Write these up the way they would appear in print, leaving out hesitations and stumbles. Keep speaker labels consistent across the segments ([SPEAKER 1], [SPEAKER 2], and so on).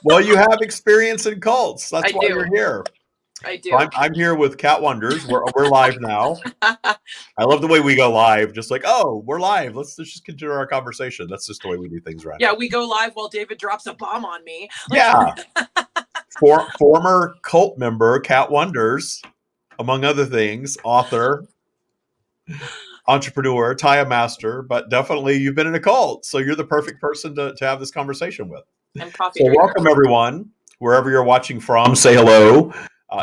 [SPEAKER 1] Well, you have experience in cults. That's
[SPEAKER 2] I
[SPEAKER 1] why
[SPEAKER 2] do.
[SPEAKER 1] you're here.
[SPEAKER 2] I do.
[SPEAKER 1] So I'm here with Qat Wanders. We're live now. I love the way we go live. Just like, oh, we're live. Let's just continue our conversation. That's just the way we do things right
[SPEAKER 2] Yeah,
[SPEAKER 1] now.
[SPEAKER 2] we go live while David drops a bomb on me.
[SPEAKER 1] Yeah. Former cult member Qat Wanders, among other things, author, entrepreneur, Tya Master, but definitely you've been in a cult. So you're the perfect person to have this conversation with.
[SPEAKER 2] And coffee
[SPEAKER 1] So
[SPEAKER 2] drinker.
[SPEAKER 1] welcome, everyone. Wherever you're watching from, say hello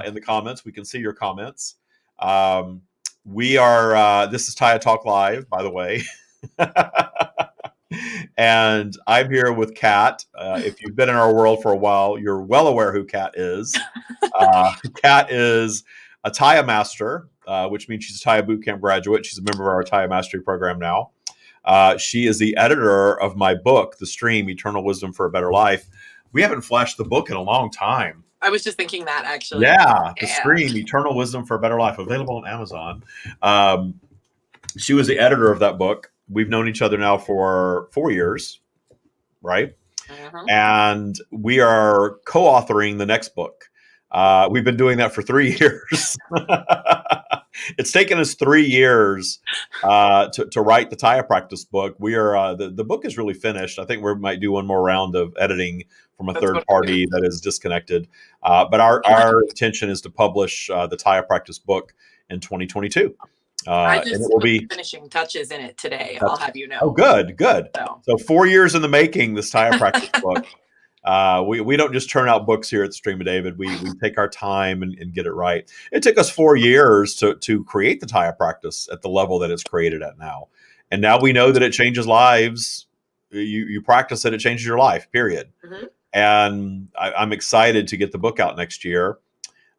[SPEAKER 1] in the comments. We can see your comments. We are, this is Tya Talk Live, by the way. And I'm here with Qat. If you've been in our world for a while, you're well aware who Qat is. Qat is a Tya Master, which means she's a Tya Bootcamp graduate. She's a member of our Tya Mastery program now. She is the editor of my book, The Stream, Eternal Wisdom for a Better Life. We haven't flashed the book in a long time.
[SPEAKER 2] I was just thinking that, actually.
[SPEAKER 1] Yeah, The Stream, Eternal Wisdom for a Better Life, available on Amazon. She was the editor of that book. We've known each other now for 4 years, right?
[SPEAKER 2] Uh-huh.
[SPEAKER 1] And we are co-authoring the next book. We've been doing that for 3 years. It's taken us 3 years to write the Tya Practice book. We are the book is really finished. I think we might do one more round of editing from a third party that is disconnected. But our intention is to publish the Tya Practice book in 2022.
[SPEAKER 2] I just
[SPEAKER 1] and it will be
[SPEAKER 2] finishing touches in it today. I'll have you know.
[SPEAKER 1] Oh, good. So 4 years in the making, this Tya Practice book. We don't just turn out books here at the Stream of David. We take our time and get it right. It took us 4 years to create the Tya Practice at the level that it's created at now. And now we know that it changes lives. You practice it, it changes your life, period. Mm-hmm. And I'm excited to get the book out next year.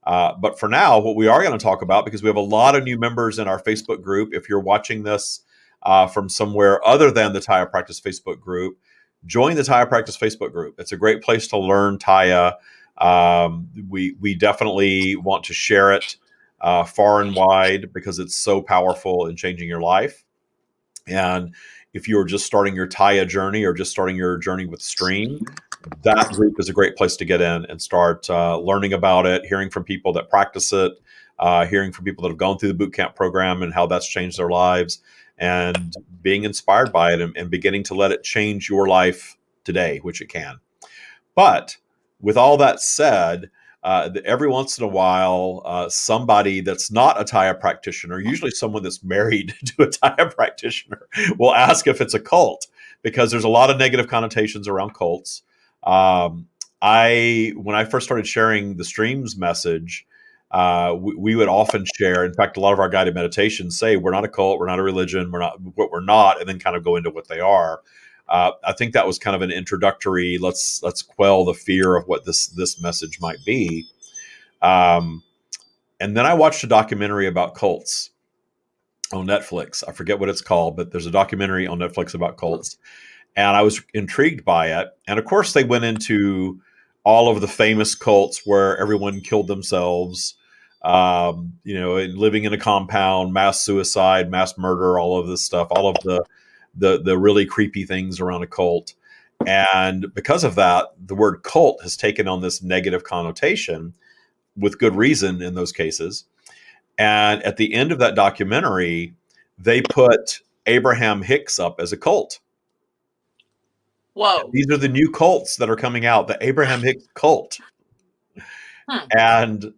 [SPEAKER 1] But for now, what we are going to talk about, because we have a lot of new members in our Facebook group. If you're watching this from somewhere other than the Tya Practice Facebook group, join the Tya Practice Facebook group. It's a great place to learn Tya. We definitely want to share it far and wide because it's so powerful in changing your life. And if you're just starting your Tya journey or just starting your journey with Stream, that group is a great place to get in and start learning about it, hearing from people that practice it, hearing from people that have gone through the bootcamp program and how that's changed their lives, and being inspired by it and beginning to let it change your life today, which it can. But with all that said, every once in a while, somebody that's not a Tya practitioner, usually someone that's married to a Tya practitioner, will ask if it's a cult, because there's a lot of negative connotations around cults. When I first started sharing the Streams message, we would often share. In fact, a lot of our guided meditations say we're not a cult, we're not a religion, we're not what we're not, and then kind of go into what they are. I think that was kind of an introductory. Let's quell the fear of what this message might be. And then I watched a documentary about cults on Netflix. I forget what it's called, but there's a documentary on Netflix about cults. And I was intrigued by it. And of course, they went into all of the famous cults where everyone killed themselves, and living in a compound, mass suicide, mass murder, all of this stuff, all of the really creepy things around a cult. And because of that, the word cult has taken on this negative connotation, with good reason in those cases. And at the end of that documentary, they put Abraham Hicks up as a cult.
[SPEAKER 2] Whoa.
[SPEAKER 1] These are the new cults that are coming out, the Abraham Hicks cult. And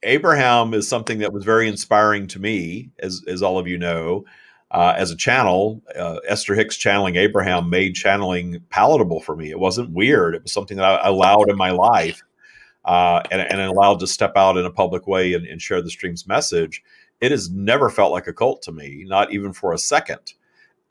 [SPEAKER 1] Abraham is something that was very inspiring to me, as all of you know, as a channel. Esther Hicks channeling Abraham made channeling palatable for me. It wasn't weird. It was something that I allowed in my life, and allowed to step out in a public way and share the Stream's message. It has never felt like a cult to me, not even for a second.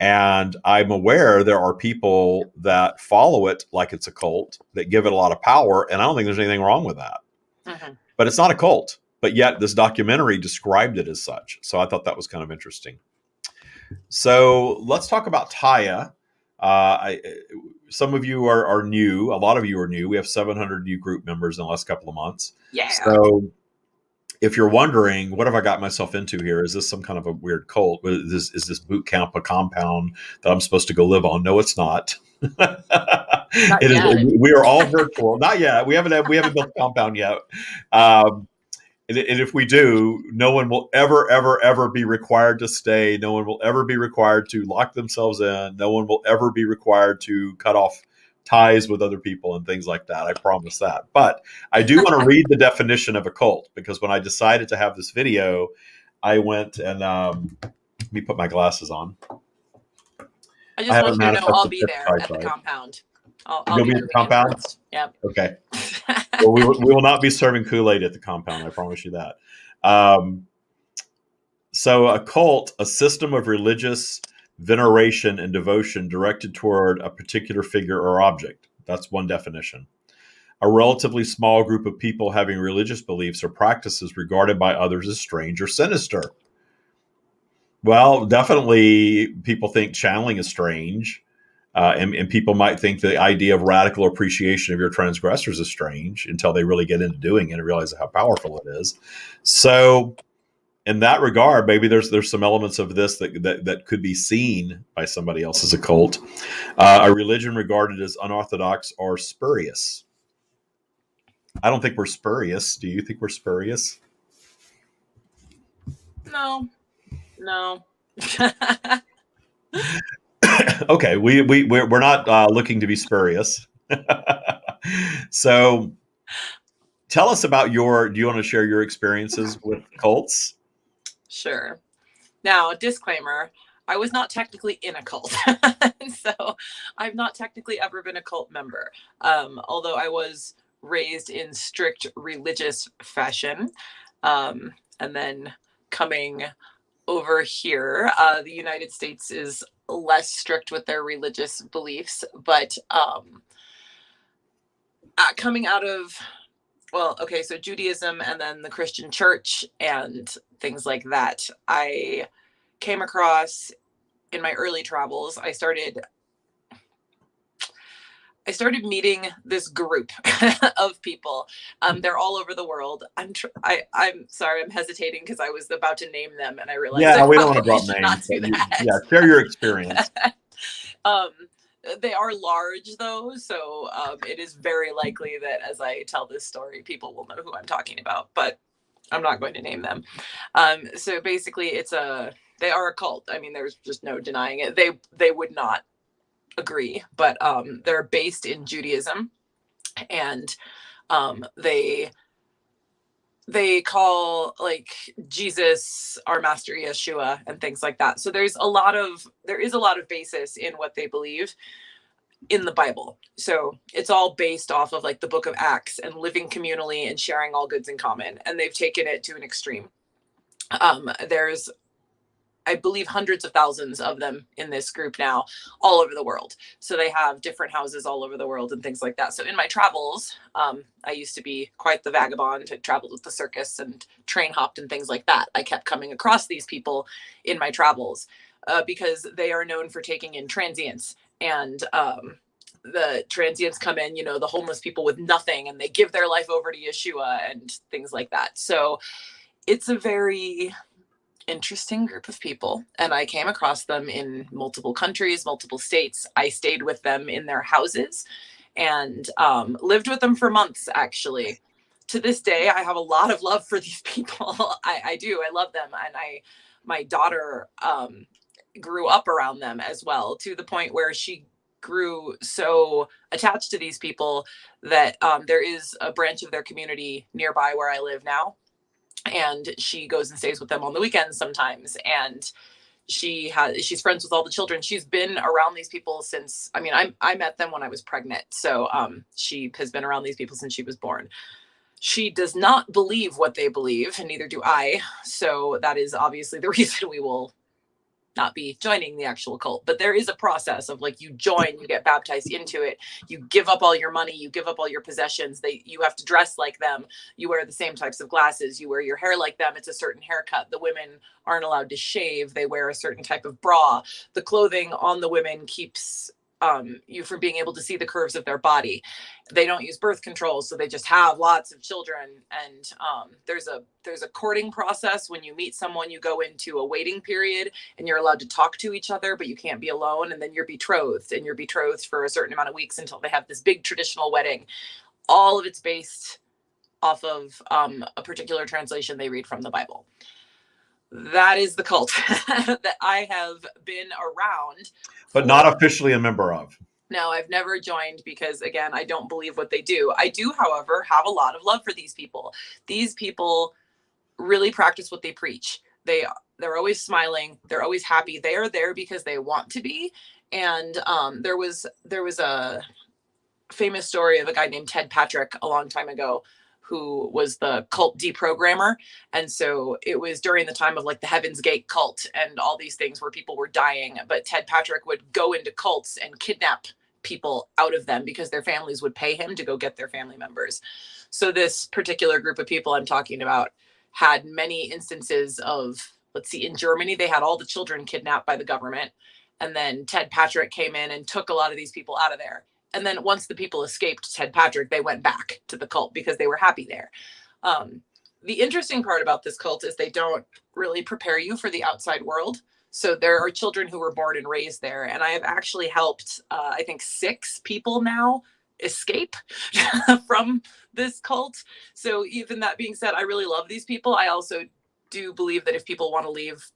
[SPEAKER 1] And I'm aware there are people that follow it like it's a cult, that give it a lot of power, and I don't think there's anything wrong with that. Mm-hmm. But it's not a cult. But yet this documentary described it as such. So I thought that was kind of interesting. So let's talk about Tya. Some of you are new. A lot of you are new. We have 700 new group members in the last couple of months.
[SPEAKER 2] Yeah.
[SPEAKER 1] So if you're wondering, what have I got myself into here? Is this some kind of a weird cult? Is this boot camp a compound that I'm supposed to go live on? No, it's not. It is. We are all virtual. Not yet. We haven't built a compound yet. And if we do, no one will ever be required to stay. No one will ever be required to lock themselves in. No one will ever be required to cut off ties with other people and things like that. I promise that. But I do want to read the definition of a cult, because when I decided to have this video, I went and let me put my glasses on.
[SPEAKER 2] I just want you to know I'll be there at the compound. I'll
[SPEAKER 1] be at the compound?
[SPEAKER 2] Yep.
[SPEAKER 1] Okay. Well, we will not be serving Kool-Aid at the compound. I promise you that. So a cult, a system of religious veneration and devotion directed toward a particular figure or object. That's one definition. A relatively small group of people having religious beliefs or practices regarded by others as strange or sinister. Well, definitely people think channeling is strange. And people might think the idea of radical appreciation of your transgressors is strange until they really get into doing it and realize how powerful it is. So in that regard, maybe there's some elements of this that could be seen by somebody else as a cult. A religion regarded as unorthodox or spurious. I don't think we're spurious. Do you think we're spurious?
[SPEAKER 2] No.
[SPEAKER 1] Okay, we're not looking to be spurious. So tell us about do you want to share your experiences with cults?
[SPEAKER 2] Sure. Now, disclaimer, I was not technically in a cult. So I've not technically ever been a cult member. Although I was raised in strict religious fashion. And then coming over here, the United States is less strict with their religious beliefs, but coming out of, so Judaism and then the Christian church and things like that, I came across in my early travels. I started meeting this group of people. They're all over the world. I'm sorry, I'm hesitating because I was about to name them and I realized
[SPEAKER 1] we don't want to drop names. Share your experience.
[SPEAKER 2] They are large though, so it is very likely that as I tell this story, people will know who I'm talking about, but I'm not going to name them. So basically they are a cult. I mean, there's just no denying it. They would not agree, but they're based in Judaism, and they call like Jesus our Master Yeshua and things like that. So there is a lot of basis in what they believe in the Bible. So it's all based off of like the book of Acts and living communally and sharing all goods in common, and they've taken it to an extreme. There's, I believe, hundreds of thousands of them in this group now, all over the world. So they have different houses all over the world and things like that. So in my travels, I used to be quite the vagabond. I traveled with the circus and train hopped and things like that. I kept coming across these people in my travels because they are known for taking in transients. And the transients come in, the homeless people with nothing, and they give their life over to Yeshua and things like that. So it's a very interesting group of people, and I came across them in multiple countries, multiple states. I stayed with them in their houses and lived with them for months, actually. To this day, I have a lot of love for these people. I do. I love them. And my daughter grew up around them as well, to the point where she grew so attached to these people that there is a branch of their community nearby where I live now. And she goes and stays with them on the weekends sometimes. And she's friends with all the children. She's been around these people since, I met them when I was pregnant. So she has been around these people since she was born. She does not believe what they believe, and neither do I. So that is obviously the reason we will not be joining the actual cult. But there is a process of like, you join, you get baptized into it, you give up all your money, you give up all your possessions. You have to dress like them, you wear the same types of glasses, you wear your hair like them. It's a certain haircut. The women aren't allowed to shave. They wear a certain type of bra. The clothing on the women keeps you from being able to see the curves of their body. They don't use birth control, so they just have lots of children. And there's a courting process. When you meet someone, you go into a waiting period, and you're allowed to talk to each other, but you can't be alone. And then you're betrothed, and you're betrothed for a certain amount of weeks until they have this big traditional wedding. All of it's based off of a particular translation they read from the Bible. That is the cult that I have been around.
[SPEAKER 1] But not officially a member of.
[SPEAKER 2] No, I've never joined because, again, I don't believe what they do. I do, however, have a lot of love for these people. These people really practice what they preach. They're always smiling. They're always happy. They are there because they want to be. And there was a famous story of a guy named Ted Patrick a long time ago, who was the cult deprogrammer. And so it was during the time of like the Heaven's Gate cult and all these things where people were dying. But Ted Patrick would go into cults and kidnap people out of them because their families would pay him to go get their family members. So this particular group of people I'm talking about had many instances of, let's see, in Germany, they had all the children kidnapped by the government. And then Ted Patrick came in and took a lot of these people out of there. And then once the people escaped Ted Patrick, they went back to the cult because they were happy there. The interesting part about this cult is they don't really prepare you for the outside world. So there are children who were born and raised there. And I have actually helped, I think, 6 people now escape from this cult. So even that being said, I really love these people. I also do believe that if people want to leave,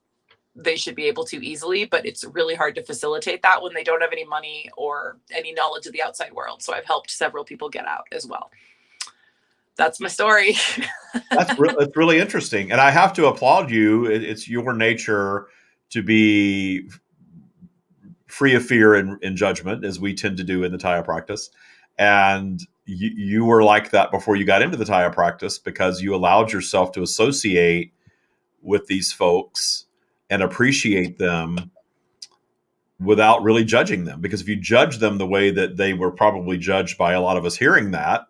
[SPEAKER 2] they should be able to easily, but it's really hard to facilitate that when they don't have any money or any knowledge of the outside world. So I've helped several people get out as well. That's my story.
[SPEAKER 1] That's really interesting. And I have to applaud you. It's your nature to be free of fear and judgment, as we tend to do in the Tya practice. And you were like that before you got into the Tya practice because you allowed yourself to associate with these folks and appreciate them without really judging them. Because if you judge them the way that they were probably judged by a lot of us hearing that,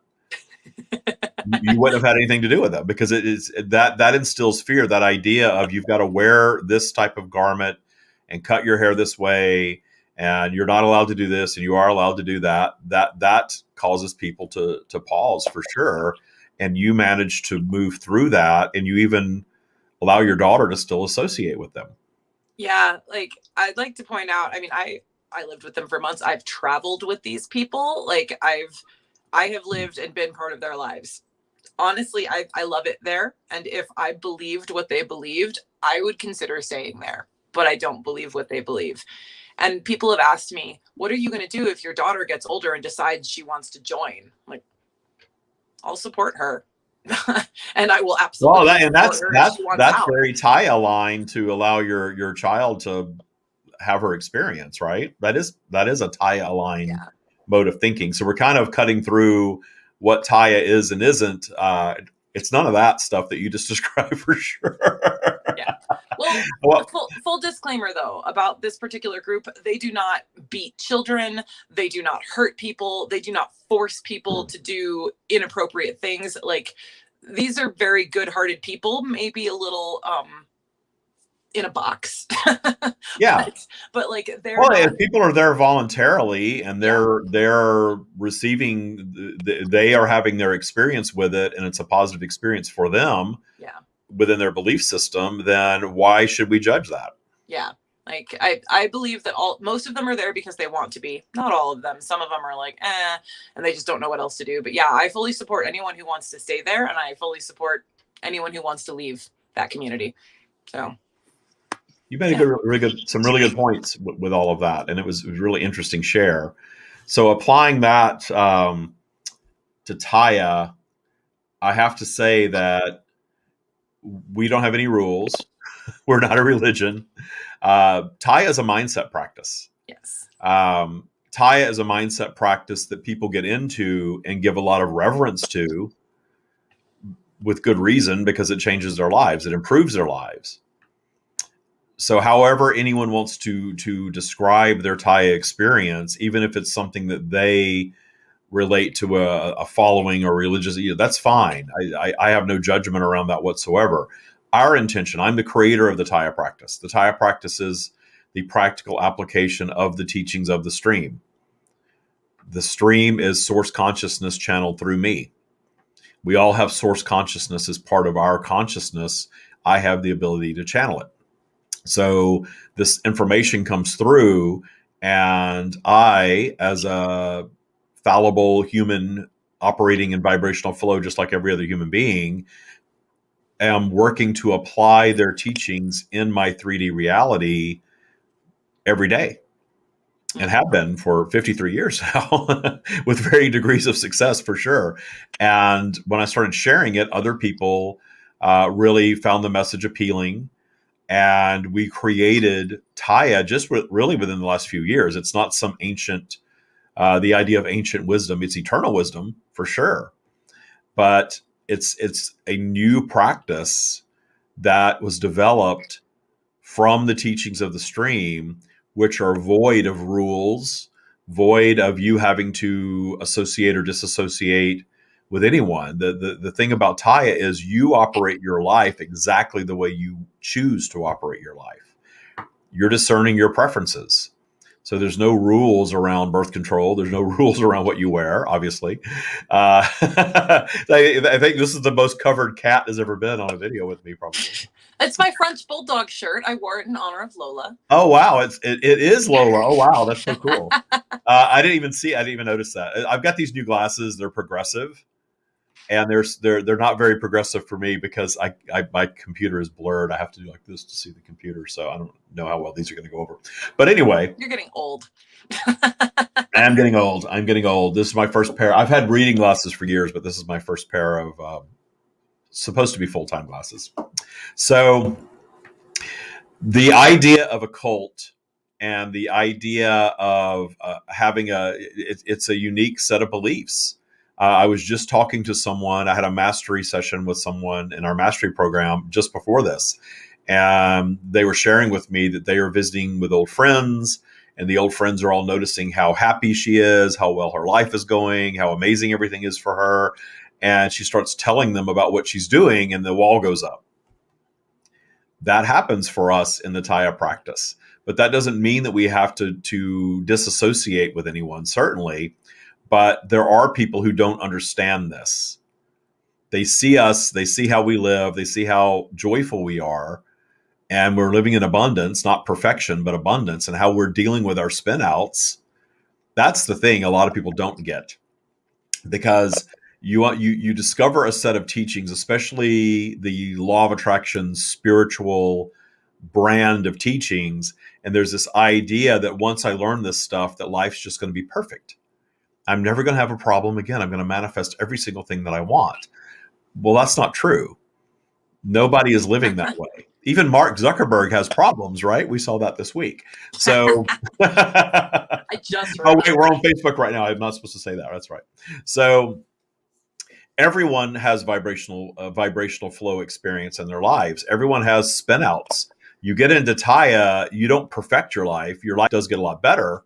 [SPEAKER 1] you wouldn't have had anything to do with them, because it is that instills fear, that idea of you've got to wear this type of garment and cut your hair this way, and you're not allowed to do this and you are allowed to do that. That causes people to pause for sure. And you manage to move through that, and you even allow your daughter to still associate with them.
[SPEAKER 2] Yeah, like I'd like to point out, I mean, I lived with them for months. I've traveled with these people. Like I have lived and been part of their lives. Honestly, I love it there. And if I believed what they believed, I would consider staying there, but I don't believe what they believe. And people have asked me, what are you going to do if your daughter gets older and decides she wants to join? I'm like, I'll support her. And I will absolutely.
[SPEAKER 1] Well, that's very Tya line to allow your child to have her experience, right? That is a Tya line mode of thinking. So we're kind of cutting through what Tya is and isn't. It's none of that stuff that you just described, for sure.
[SPEAKER 2] Yeah. Well, full disclaimer though about this particular group: they do not beat children, they do not hurt people, they do not force people to do inappropriate things. Like, these are very good-hearted people, maybe a little in a box.
[SPEAKER 1] Yeah,
[SPEAKER 2] but like they're
[SPEAKER 1] if people are there voluntarily and they're receiving, they are having their experience with it, and it's a positive experience for them.
[SPEAKER 2] Yeah.
[SPEAKER 1] Within their belief system, then why should we judge that?
[SPEAKER 2] Yeah. Like I believe that most of them are there because they want to be. Not all of them. Some of them are like, and they just don't know what else to do. But yeah, I fully support anyone who wants to stay there, and I fully support anyone who wants to leave that community. So
[SPEAKER 1] you made some really good points with all of that, and it was really interesting share. So applying that to Tya, I have to say that we don't have any rules. We're not a religion. Tya is a mindset practice.
[SPEAKER 2] Yes.
[SPEAKER 1] Tya is a mindset practice that people get into and give a lot of reverence to, with good reason, because it changes their lives. It improves their lives. So however anyone wants to describe their Tya experience, even if it's something that they relate to a following or religious, that's fine. I have no judgment around that whatsoever. Our intention, I'm the creator of the Tya practice. The Tya practice is the practical application of the teachings of the stream. The stream is source consciousness channeled through me. We all have source consciousness as part of our consciousness. I have the ability to channel it. So this information comes through, and I, as a fallible human operating in vibrational flow, just like every other human being, am working to apply their teachings in my 3D reality every day, and have been for 53 years now with varying degrees of success, for sure. And when I started sharing it, other people really found the message appealing. And we created Tya just really within the last few years. It's not some ancient, the idea of ancient wisdom. It's eternal wisdom, for sure. But it's a new practice that was developed from the teachings of the stream, which are void of rules, void of you having to associate or disassociate with anyone. The thing about Tya is you operate your life exactly the way you choose to operate your life. You're discerning your preferences. So there's no rules around birth control. There's no rules around what you wear, obviously. I think this is the most covered cat has ever been on a video with me, probably.
[SPEAKER 2] It's my French Bulldog shirt. I wore it in honor of Lola.
[SPEAKER 1] Oh, wow. It is Lola. Oh, wow. That's so cool. I didn't even notice that. I've got these new glasses. They're progressive. And they're not very progressive for me because my computer is blurred. I have to do like this to see the computer, so I don't know how well these are going to go over. But anyway,
[SPEAKER 2] you're getting old.
[SPEAKER 1] I'm getting old. I'm getting old. This is my first pair. I've had reading glasses for years, but this is my first pair of supposed to be full-time glasses. So the idea of a cult and the idea of having it's a unique set of beliefs. I was just talking to someone. I had a mastery session with someone in our mastery program just before this. And they were sharing with me that they are visiting with old friends, and the old friends are all noticing how happy she is, how well her life is going, how amazing everything is for her. And she starts telling them about what she's doing, and the wall goes up. That happens for us in the Tya practice. But that doesn't mean that we have to disassociate with anyone, certainly. But there are people who don't understand this. They see us, they see how we live, they see how joyful we are, and we're living in abundance, not perfection, but abundance, and how we're dealing with our spin outs. That's the thing a lot of people don't get, because you discover a set of teachings, especially the law of attraction spiritual brand of teachings, and there's this idea that once I learn this stuff, that life's just going to be perfect. I'm never going to have a problem again. I'm going to manifest every single thing that I want. Well, that's not true. Nobody is living that way. Even Mark Zuckerberg has problems, right? We saw that this week. So,
[SPEAKER 2] I just
[SPEAKER 1] oh wait, we're on Facebook right now. I'm not supposed to say that. That's right. So everyone has vibrational flow experience in their lives. Everyone has spin outs. You get into Tya, you don't perfect your life. Your life does get a lot better,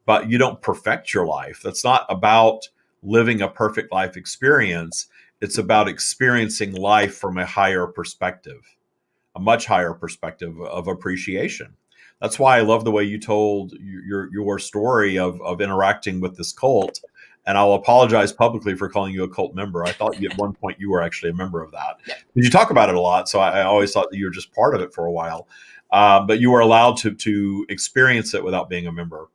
[SPEAKER 1] but you don't perfect your life. That's not about living a perfect life experience. It's about experiencing life from a higher perspective, a much higher perspective of appreciation. That's why I love the way you told your story of interacting with this cult. And I'll apologize publicly for calling you a cult member. I thought at one point you were actually a member of that.
[SPEAKER 2] Yeah.
[SPEAKER 1] Because you talk about it a lot, so I always thought that you were just part of it for a while. But you were allowed to experience it without being a member,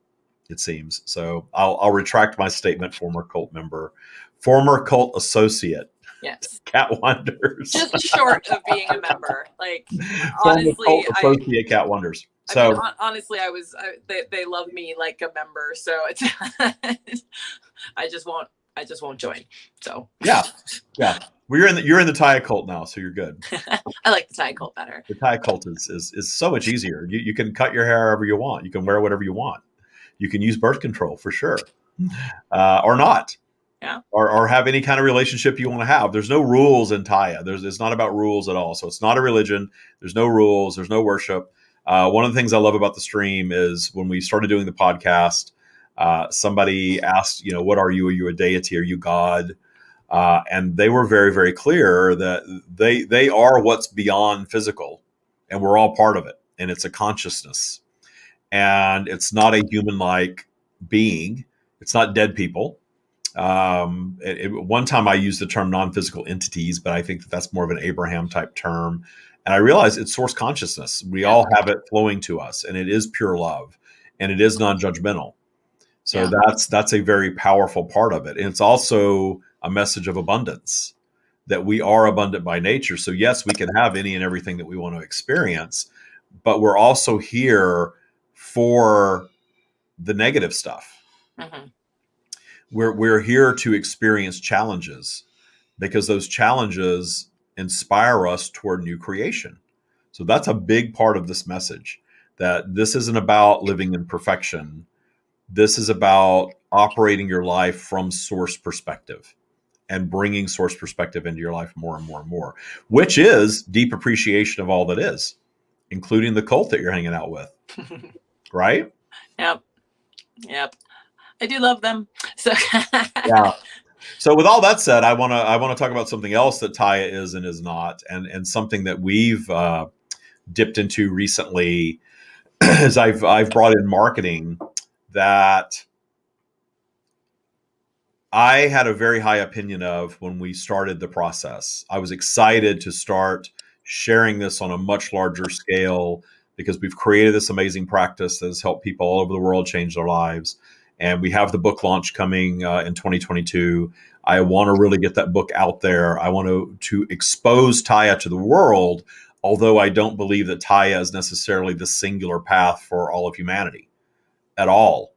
[SPEAKER 1] it seems. So I'll retract my statement, former cult member. Former cult associate.
[SPEAKER 2] Yes.
[SPEAKER 1] Qat Wanders.
[SPEAKER 2] Just short of being a member. Like,
[SPEAKER 1] Former
[SPEAKER 2] honestly,
[SPEAKER 1] cult associate Qat Wanders. So
[SPEAKER 2] I mean, honestly, they love me like a member. So it's, I just won't join. So
[SPEAKER 1] yeah. Well, you're in the Tya cult now, so you're good.
[SPEAKER 2] I like the Tya cult better.
[SPEAKER 1] The Tya cult is so much easier. You can cut your hair however you want. You can wear whatever you want. You can use birth control for sure, or not.
[SPEAKER 2] Yeah.
[SPEAKER 1] Or have any kind of relationship you want to have. There's no rules in Tya. It's not about rules at all. So it's not a religion. There's no rules. There's no worship. One of the things I love about the stream is when we started doing the podcast, somebody asked, what are you? Are you a deity? Are you God? And they were very, very clear that they are what's beyond physical, and we're all part of it. And it's a consciousness, and it's not a human-like being. It's not dead people. One time I used the term non-physical entities, but I think that that's more of an Abraham type term. And I realized it's source consciousness. We all have it flowing to us, and it is pure love, and it is non-judgmental. So that's a very powerful part of it. And it's also a message of abundance, that we are abundant by nature. So yes, we can have any and everything that we want to experience, but we're also here for the negative stuff.
[SPEAKER 2] Mm-hmm.
[SPEAKER 1] We're here to experience challenges, because those challenges inspire us toward new creation. So that's a big part of this message, that this isn't about living in perfection. This is about operating your life from source perspective and bringing source perspective into your life more and more and more, which is deep appreciation of all that is, including the cult that you're hanging out with. Right?
[SPEAKER 2] Yep. I do love them. So
[SPEAKER 1] yeah. So with all that said, I want to talk about something else that Tya is and is not, and something that we've dipped into recently is I've brought in marketing that I had a very high opinion of when we started the process. I was excited to start sharing this on a much larger scale, because we've created this amazing practice that has helped people all over the world change their lives. And we have the book launch coming in 2022. I want to really get that book out there. I want to expose Tya to the world, although I don't believe that Tya is necessarily the singular path for all of humanity at all.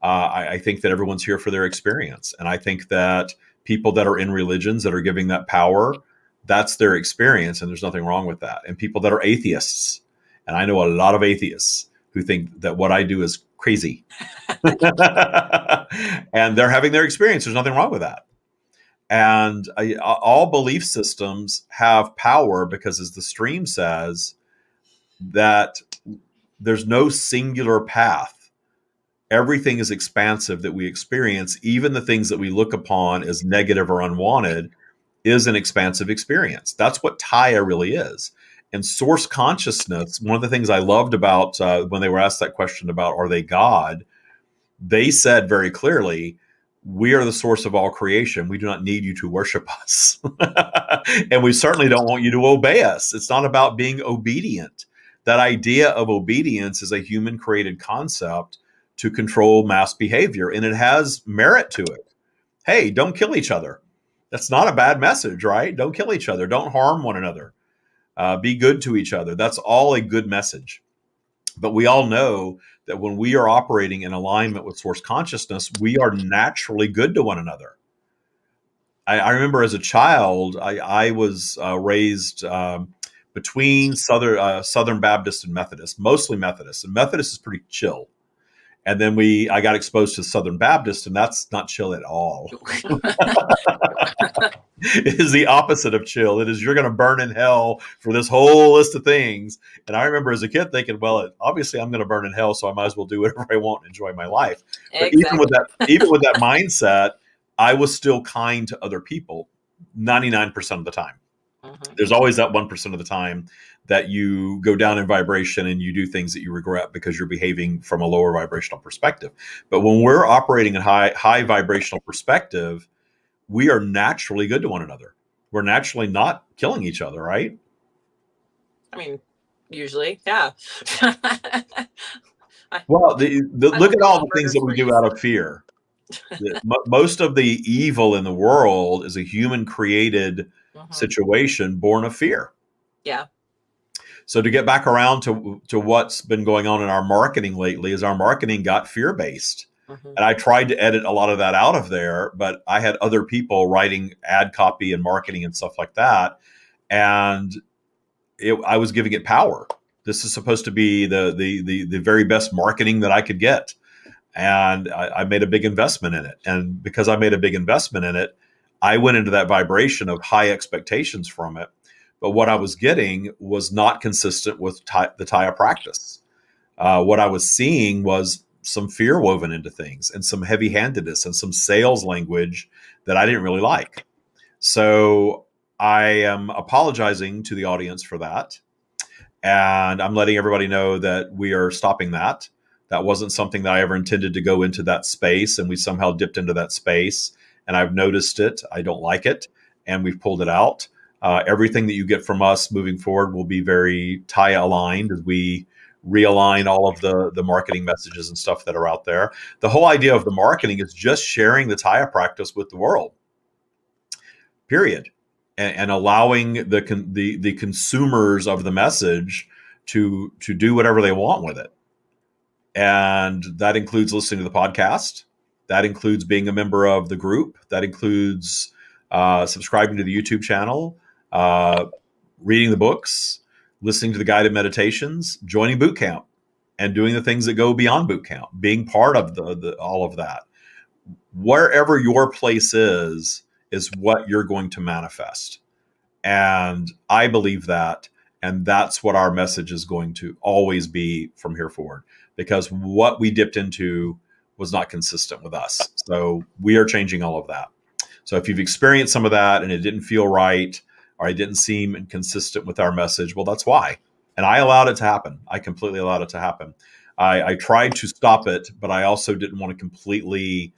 [SPEAKER 1] I think that everyone's here for their experience. And I think that people that are in religions that are giving that power, that's their experience, and there's nothing wrong with that. And people that are atheists, and I know a lot of atheists who think that what I do is crazy. And they're having their experience. There's nothing wrong with that. And all belief systems have power, because, as the stream says, that there's no singular path. Everything is expansive that we experience. Even the things that we look upon as negative or unwanted is an expansive experience. That's what Tya really is. And source consciousness, one of the things I loved about when they were asked that question about, are they God? They said very clearly, we are the source of all creation. We do not need you to worship us. And we certainly don't want you to obey us. It's not about being obedient. That idea of obedience is a human created concept to control mass behavior, and it has merit to it. Hey, don't kill each other. That's not a bad message, right? Don't kill each other. Don't harm one another. Be good to each other. That's all a good message. But we all know that when we are operating in alignment with source consciousness, we are naturally good to one another. I remember as a child, I was raised between Southern Baptist and Methodist, mostly Methodist. And Methodist is pretty chill. And then I got exposed to Southern Baptist, and that's not chill at all. It is the opposite of chill. It is, you're going to burn in hell for this whole list of things. And I remember as a kid thinking, well, obviously I'm going to burn in hell, so I might as well do whatever I want and enjoy my life. But
[SPEAKER 2] exactly.
[SPEAKER 1] even with that mindset, I was still kind to other people 99% of the time. Mm-hmm. There's always that 1% of the time that you go down in vibration and you do things that you regret because you're behaving from a lower vibrational perspective. But when we're operating in high vibrational perspective, we are naturally good to one another. We're naturally not killing each other, right?
[SPEAKER 2] I mean, usually, yeah.
[SPEAKER 1] Well, look at all the things that we do out of fear. Most of the evil in the world is a human created situation born of fear.
[SPEAKER 2] Yeah.
[SPEAKER 1] So to get back around to what's been going on in our marketing lately, is our marketing got fear-based. And I tried to edit a lot of that out of there, but I had other people writing ad copy and marketing and stuff like that. And I was giving it power. This is supposed to be the very best marketing that I could get. And I made a big investment in it. And because I made a big investment in it, I went into that vibration of high expectations from it. But what I was getting was not consistent with the Tya practice. What I was seeing was some fear woven into things, and some heavy-handedness, and some sales language that I didn't really like. So I am apologizing to the audience for that. And I'm letting everybody know that we are stopping that. That wasn't something that I ever intended to go into that space, and we somehow dipped into that space. And I've noticed it. I don't like it, and we've pulled it out. Everything that you get from us moving forward will be very Tya aligned as we realign all of the marketing messages and stuff that are out there. The whole idea of the marketing is just sharing the Tya practice with the world, period, and allowing the consumers of the message to do whatever they want with it. And that includes listening to the podcast. That includes being a member of the group. That includes subscribing to the YouTube channel, reading the books, listening to the guided meditations, joining boot camp, and doing the things that go beyond boot camp, being part of all of that. Wherever your place is what you're going to manifest. And I believe that. And that's what our message is going to always be from here forward, because what we dipped into was not consistent with us. So we are changing all of that. So if you've experienced some of that and it didn't feel right, or it didn't seem inconsistent with our message, well, that's why. And I allowed it to happen. I completely allowed it to happen. I tried to stop it, but I also didn't want to completely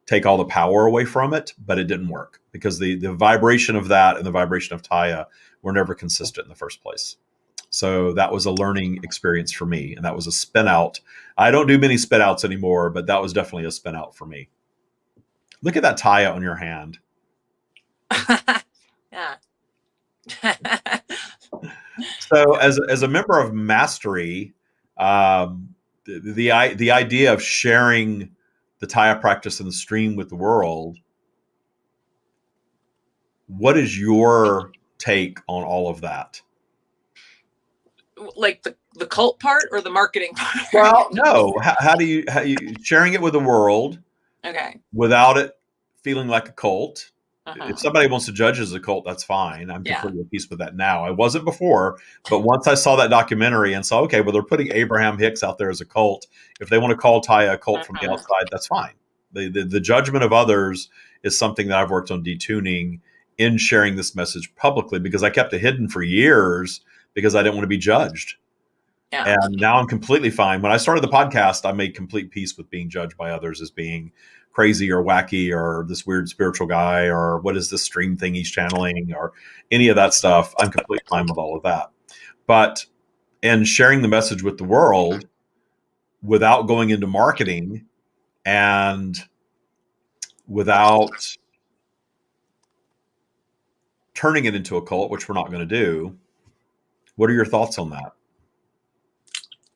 [SPEAKER 1] take all the power away from it, but it didn't work because the vibration of that and the vibration of Tya were never consistent in the first place. So that was a learning experience for me, and that was a spin out. I don't do many spin outs anymore, but that was definitely a spin out for me. Look at that Tya on your hand.
[SPEAKER 2] Yeah.
[SPEAKER 1] So as a member of Mastery, the idea of sharing the Tya practice and the stream with the world, what is your take on all of that?
[SPEAKER 2] Like the cult part or the marketing part?
[SPEAKER 1] Well, no. How do you sharing it with the world?
[SPEAKER 2] Okay.
[SPEAKER 1] Without it feeling like a cult.
[SPEAKER 2] Uh-huh.
[SPEAKER 1] If somebody wants to judge as a cult, that's fine. I'm completely at peace with that now. I wasn't before, but once I saw that documentary and saw, okay, well, they're putting Abraham Hicks out there as a cult. If they want to call Tya a cult from the outside, that's fine. The judgment of others is something that I've worked on detuning in sharing this message publicly, because I kept it hidden for years because I didn't want to be judged. Yeah. And now I'm completely fine. When I started the podcast, I made complete peace with being judged by others as being crazy or wacky or this weird spiritual guy or what is this stream thing he's channeling or any of that stuff. I'm completely fine with all of that. But in sharing the message with the world without going into marketing and without turning it into a cult, which we're not going to do, what are your thoughts on that?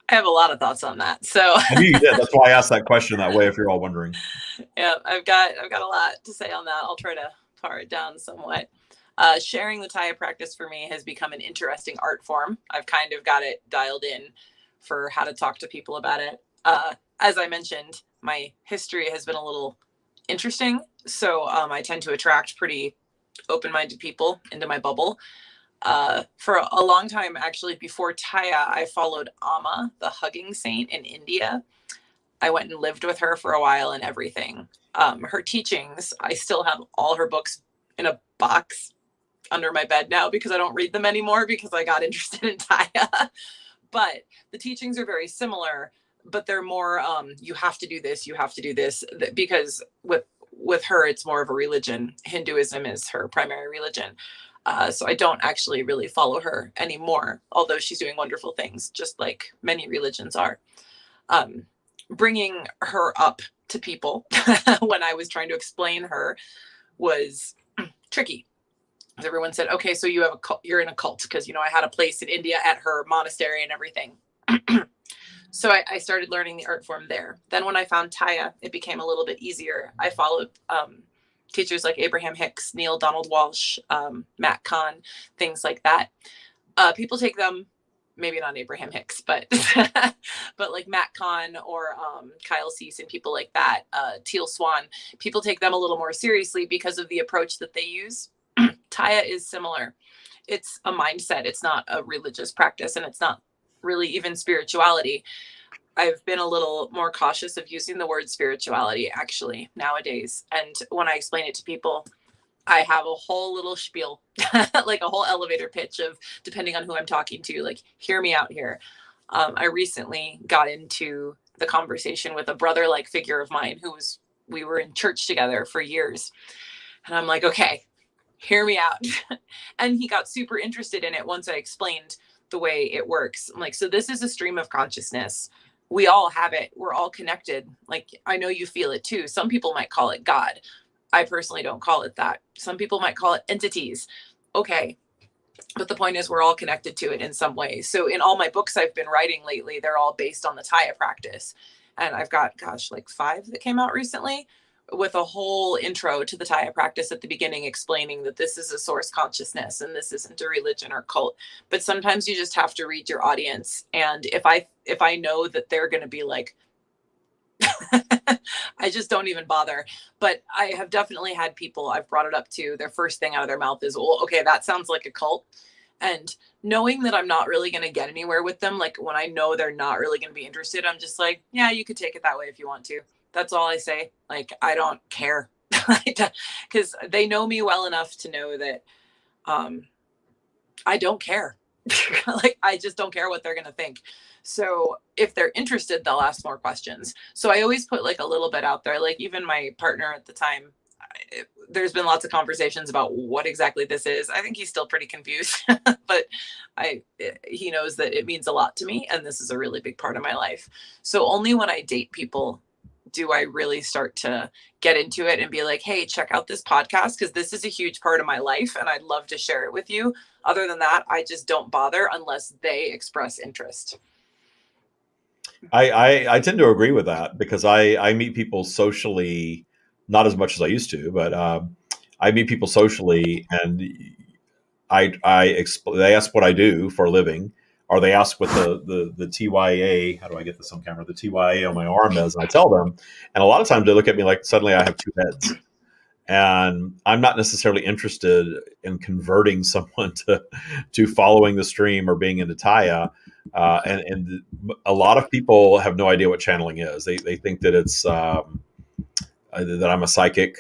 [SPEAKER 2] I have a lot of thoughts on that. So
[SPEAKER 1] I knew you did. That's why I asked that question that way, if you're all wondering.
[SPEAKER 2] Yeah, I've got a lot to say on that. I'll try to pare it down somewhat. Sharing the Tya practice for me has become an interesting art form. I've kind of got it dialed in for how to talk to people about it. As I mentioned, my history has been a little interesting. So I tend to attract pretty open-minded people into my bubble. For a long time, actually, before Tya, I followed Amma, the hugging saint in India. I went and lived with her for a while and everything. Her teachings, I still have all her books in a box under my bed now because I don't read them anymore because I got interested in Tya. But the teachings are very similar, but they're more, you have to do this, because with her, it's more of a religion. Hinduism is her primary religion. So I don't actually really follow her anymore, although she's doing wonderful things, just like many religions are. Bringing her up to people when I was trying to explain her was tricky. Everyone said, okay, so you have you're in a cult, because, I had a place in India at her monastery and everything. So I started learning the art form there. Then when I found Tya, it became a little bit easier. I followed teachers like Abraham Hicks, Neil Donald Walsh, Matt Kahn, things like that. People take them, maybe not Abraham Hicks, but but like Matt Kahn or Kyle Cease and people like that, Teal Swan, people take them a little more seriously because of the approach that they use. Tya is similar. It's a mindset. It's not a religious practice, and it's not really even spirituality. I've been a little more cautious of using the word spirituality actually nowadays. And when I explain it to people, I have a whole little spiel, like a whole elevator pitch of, depending on who I'm talking to, like, hear me out here. I recently got into the conversation with a brother-like figure of mine we were in church together for years. And I'm like, okay, hear me out. And he got super interested in it once I explained the way it works. I'm like, so this is a stream of consciousness. We all have it. We're all connected. Like, I know you feel it too. Some people might call it God. I personally don't call it that. Some people might call it entities. Okay. But the point is, we're all connected to it in some way. So in all my books I've been writing lately, they're all based on the Tya practice. And I've got, like 5 that came out recently, with a whole intro to the Tya practice at the beginning, explaining that this is a source consciousness and this isn't a religion or cult. But sometimes you just have to read your audience. And if I know that they're going to be like, I just don't even bother. But I have definitely had people I've brought it up to, their first thing out of their mouth is, well, okay, that sounds like a cult. And knowing that I'm not really going to get anywhere with them, like when I know they're not really going to be interested, I'm just like, yeah, you could take it that way if you want to. That's all I say. Like, I don't care, because they know me well enough to know that I don't care. Like, I just don't care what they're going to think. So if they're interested, they'll ask more questions. So I always put like a little bit out there. Like, even my partner at the time, there's been lots of conversations about what exactly this is. I think he's still pretty confused, but he knows that it means a lot to me, and this is a really big part of my life. So only when I date people do I really start to get into it and be like, hey, check out this podcast, because this is a huge part of my life and I'd love to share it with you. Other than that, I just don't bother unless they express interest.
[SPEAKER 1] I tend to agree with that, because I meet people socially, not as much as I used to, but I meet people socially, and they ask what I do for a living, or they ask what the TYA, how do I get this on camera, the TYA on my arm is, and I tell them, and a lot of times they look at me like suddenly I have 2 heads. And I'm not necessarily interested in converting someone to following the stream or being into Tya. And a lot of people have no idea what channeling is. They think that it's that I'm a psychic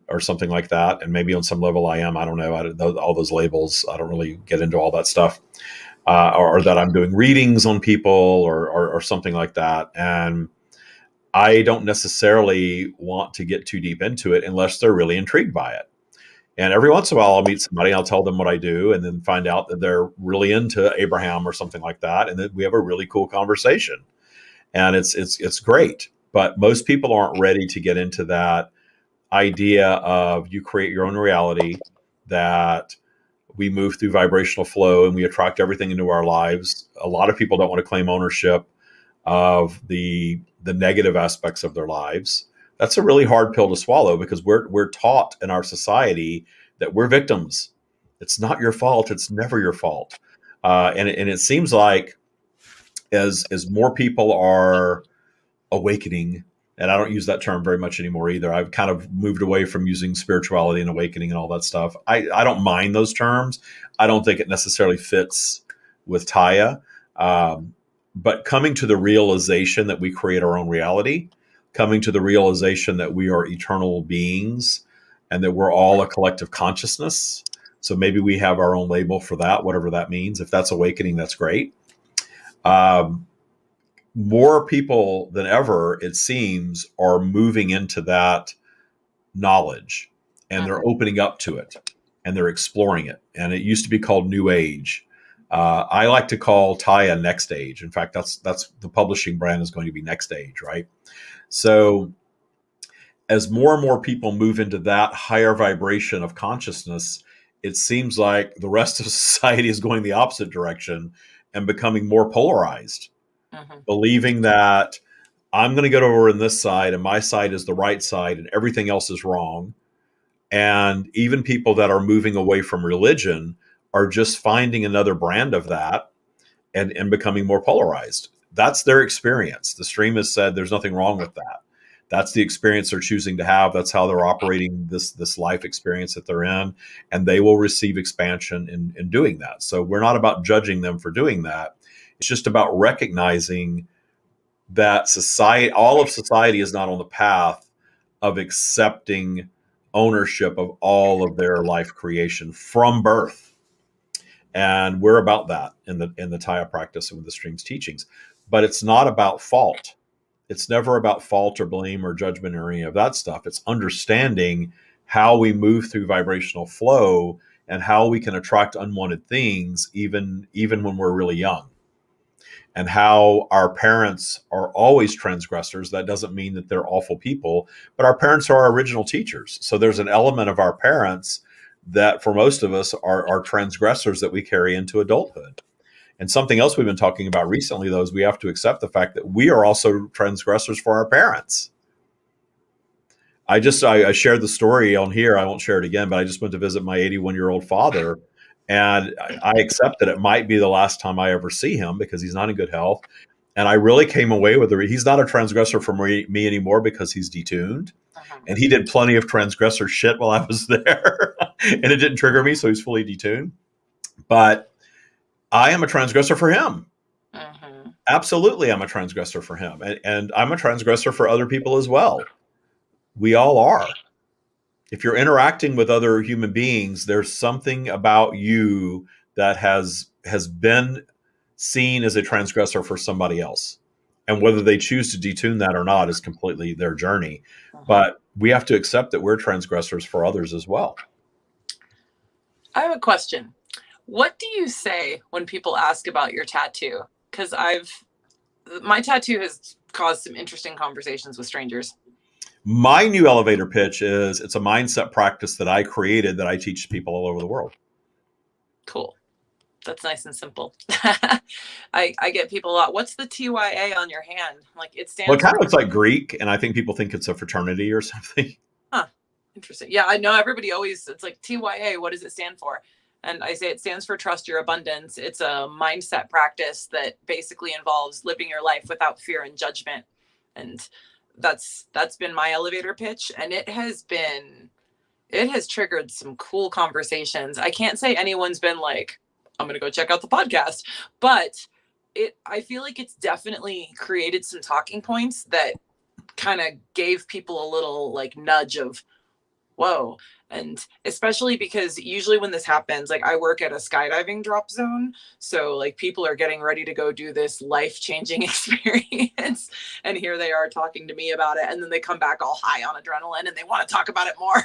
[SPEAKER 1] or something like that. And maybe on some level I am. I don't know. I don't know all those labels. I don't really get into all that stuff. Or that I'm doing readings on people or something like that. And I don't necessarily want to get too deep into it unless they're really intrigued by it. And every once in a while, I'll meet somebody, I'll tell them what I do, and then find out that they're really into Abraham or something like that, and then we have a really cool conversation, and it's great. But most people aren't ready to get into that idea of you create your own reality, that we move through vibrational flow and we attract everything into our lives. A lot of people don't want to claim ownership of the negative aspects of their lives. That's a really hard pill to swallow, because we're taught in our society that we're victims. It's not your fault. It's never your fault. And it seems like as more people are awakening, and I don't use that term very much anymore either. I've kind of moved away from using spirituality and awakening and all that stuff. I don't mind those terms. I don't think it necessarily fits with Tya. But coming to the realization that we create our own reality, coming to the realization that we are eternal beings and that we're all a collective consciousness. So maybe we have our own label for that, whatever that means. If that's awakening, that's great. More people than ever, it seems, are moving into that knowledge, and they're opening up to it and they're exploring it. And it used to be called New Age. I like to call Tya Next Age. In fact, that's the publishing brand is going to be Next Age, right? So as more and more people move into that higher vibration of consciousness, it seems like the rest of society is going the opposite direction and becoming more polarized, believing that I'm going to get over in this side and my side is the right side and everything else is wrong. And even people that are moving away from religion are just finding another brand of that and becoming more polarized. That's their experience. The stream has said there's nothing wrong with that. That's the experience they're choosing to have. That's how they're operating this life experience that they're in. And they will receive expansion in doing that. So we're not about judging them for doing that. It's just about recognizing that society, all of society is not on the path of accepting ownership of all of their life creation from birth. And we're about that in the Tya practice and with the stream's teachings. But it's not about fault. It's never about fault or blame or judgment or any of that stuff. It's understanding how we move through vibrational flow and how we can attract unwanted things even when we're really young. And how our parents are always transgressors. That doesn't mean that they're awful people, but our parents are our original teachers. So there's an element of our parents that for most of us are transgressors that we carry into adulthood. And something else we've been talking about recently, though, is we have to accept the fact that we are also transgressors for our parents. I shared the story on here. I won't share it again, but I just went to visit my 81-year-old father. And I accept that it might be the last time I ever see him because he's not in good health. And I really came away with he's not a transgressor for me anymore because he's detuned. And he did plenty of transgressor shit while I was there. And it didn't trigger me, so he's fully detuned. But I am a transgressor for him. Absolutely, I'm a transgressor for him. And I'm a transgressor for other people as well. We all are. If you're interacting with other human beings, there's something about you that has been seen as a transgressor for somebody else. And whether they choose to detune that or not is completely their journey. But we have to accept that we're transgressors for others as well.
[SPEAKER 2] I have a question. What do you say when people ask about your tattoo? Because my tattoo has caused some interesting conversations with strangers.
[SPEAKER 1] My new elevator pitch is it's a mindset practice that I created that I teach people all over the world.
[SPEAKER 2] Cool. That's nice and simple. I get people a lot. What's the TYA on your hand? Like it stands.
[SPEAKER 1] Well, it kind of looks like Greek, and I think people think it's a fraternity or something.
[SPEAKER 2] Huh. Interesting. Yeah, I know everybody always, it's like TYA, what does it stand for? And I say it stands for Trust Your Abundance. It's a mindset practice that basically involves living your life without fear and judgment. And that's been my elevator pitch. And it has triggered some cool conversations. I can't say anyone's been like, I'm going to go check out the podcast, but I feel like it's definitely created some talking points that kind of gave people a little like nudge of, whoa. And especially because usually when this happens, like I work at a skydiving drop zone. So like people are getting ready to go do this life-changing experience. And here they are talking to me about it. And then they come back all high on adrenaline and they want to talk about it more.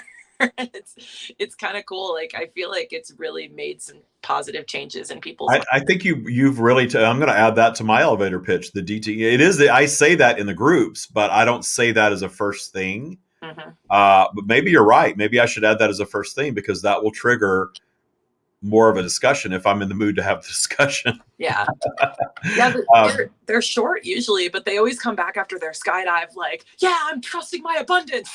[SPEAKER 2] It's kind of cool. Like I feel like it's really made some positive changes in people's lives.
[SPEAKER 1] I think you've really I'm going to add that to my elevator pitch. The DT, it is I say that in the groups, but I don't say that as a first thing. But maybe you're right. Maybe I should add that as a first thing because that will trigger more of a discussion if I'm in the mood to have the discussion.
[SPEAKER 2] Yeah. They're short usually, but they always come back after their skydive like, yeah, I'm trusting my abundance.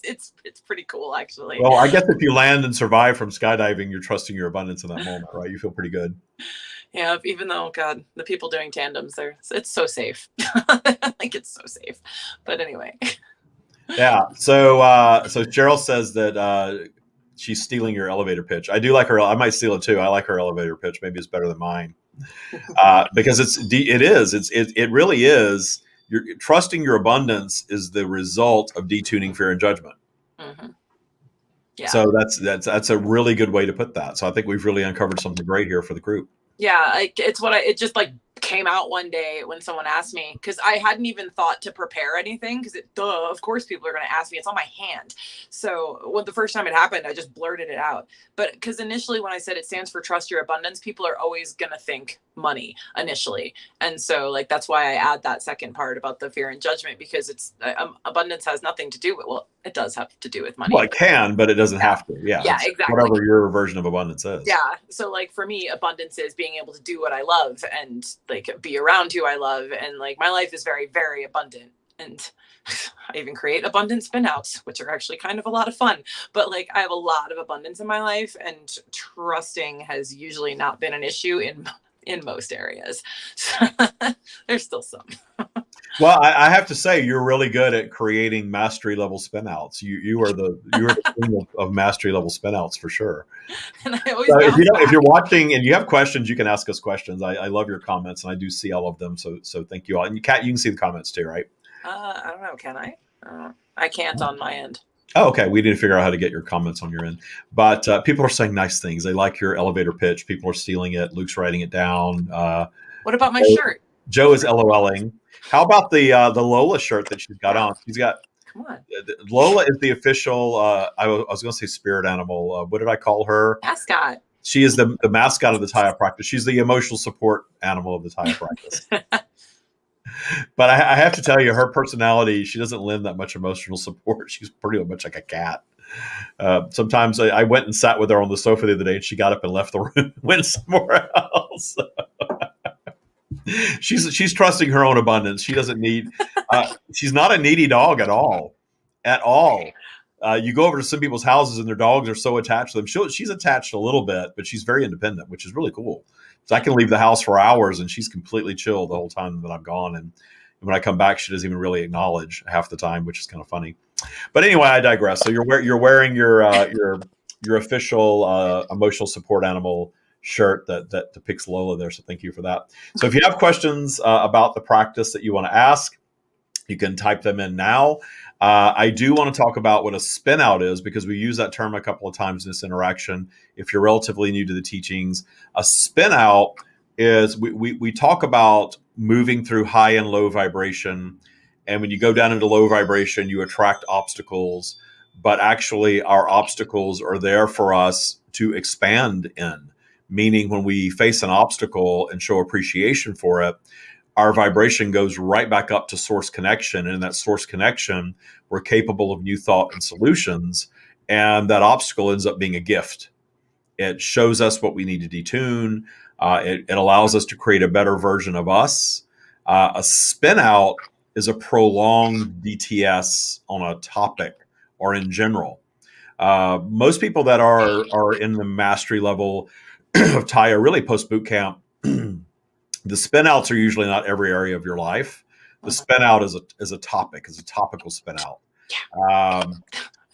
[SPEAKER 2] It's pretty cool, actually.
[SPEAKER 1] Well, I guess if you land and survive from skydiving, you're trusting your abundance in that moment, right? You feel pretty good.
[SPEAKER 2] Yeah, even though, God, the people doing tandems, it's so safe. Like it's so safe. But anyway.
[SPEAKER 1] Yeah. So Cheryl says that she's stealing your elevator pitch. I do like her. I might steal it too. I like her elevator pitch. Maybe it's better than mine because it really is. You're trusting your abundance is the result of detuning fear and judgment. Yeah. So that's a really good way to put that. So I think we've really uncovered something great here for the group.
[SPEAKER 2] Yeah, it just like came out one day when someone asked me, because I hadn't even thought to prepare anything because of course people are going to ask me. It's on my hand. So the first time it happened, I just blurted it out. But because initially when I said it stands for Trust Your Abundance, people are always going to think money initially. And so like, that's why I add that second part about the fear and judgment, because it's abundance has nothing to do with, well, it does have to do with money.
[SPEAKER 1] Well, it can, but it doesn't have to. Yeah.
[SPEAKER 2] Yeah, exactly.
[SPEAKER 1] Whatever your version of abundance is.
[SPEAKER 2] Yeah. So like for me, abundance is being able to do what I love and like be around who I love. And like my life is very, very abundant. And I even create abundant spin outs, which are actually kind of a lot of fun. But like I have a lot of abundance in my life, and trusting has usually not been an issue in most areas. So, there's still some.
[SPEAKER 1] Well, I have to say, you're really good at creating mastery level spin outs. You are the king of mastery level spin outs for sure.
[SPEAKER 2] And I always
[SPEAKER 1] if you're watching and you have questions, you can ask us questions. I love your comments and I do see all of them. So thank you all. And Kat, you can see the comments too, right?
[SPEAKER 2] I don't know. Can I? I can't on my end.
[SPEAKER 1] Oh, okay. We need to figure out how to get your comments on your end. But people are saying nice things. They like your elevator pitch. People are stealing it. Luke's writing it down.
[SPEAKER 2] What about my shirt?
[SPEAKER 1] Joe is LOLing. How about the Lola shirt that she's got on? She's got.
[SPEAKER 2] Come on.
[SPEAKER 1] Lola is the official. I was going to say spirit animal. What did I call her?
[SPEAKER 2] Mascot.
[SPEAKER 1] She is the mascot of the Tya Practice. She's the emotional support animal of the Tya Practice. But I have to tell you, her personality, she doesn't lend that much emotional support. She's pretty much like a cat. Sometimes I went and sat with her on the sofa the other day, and she got up and left the room, went somewhere else. She's trusting her own abundance. She doesn't need. She's not a needy dog at all, at all. You go over to some people's houses and their dogs are so attached to them. She's attached a little bit, but she's very independent, which is really cool. So I can leave the house for hours and she's completely chill the whole time that I'm gone. And when I come back, she doesn't even really acknowledge half the time, which is kind of funny. But anyway, I digress. So you're wearing your official emotional support animal shirt that depicts Lola there. So thank you for that. So if you have questions about the practice that you want to ask, you can type them in now. I do want to talk about what a spin out is because we use that term a couple of times in this interaction. If you're relatively new to the teachings, a spin out is we talk about moving through high and low vibration. And when you go down into low vibration, you attract obstacles. But actually, our obstacles are there for us to expand in. Meaning when we face an obstacle and show appreciation for it, our vibration goes right back up to source connection. And in that source connection, we're capable of new thought and solutions. And that obstacle ends up being a gift. It shows us what we need to detune. It allows us to create a better version of us. A spin out is a prolonged DTS on a topic or in general. Most people that are in the mastery level of Tya, really post boot camp, the spin outs are usually not every area of your life. The spin out is a topic, is a topical spin out.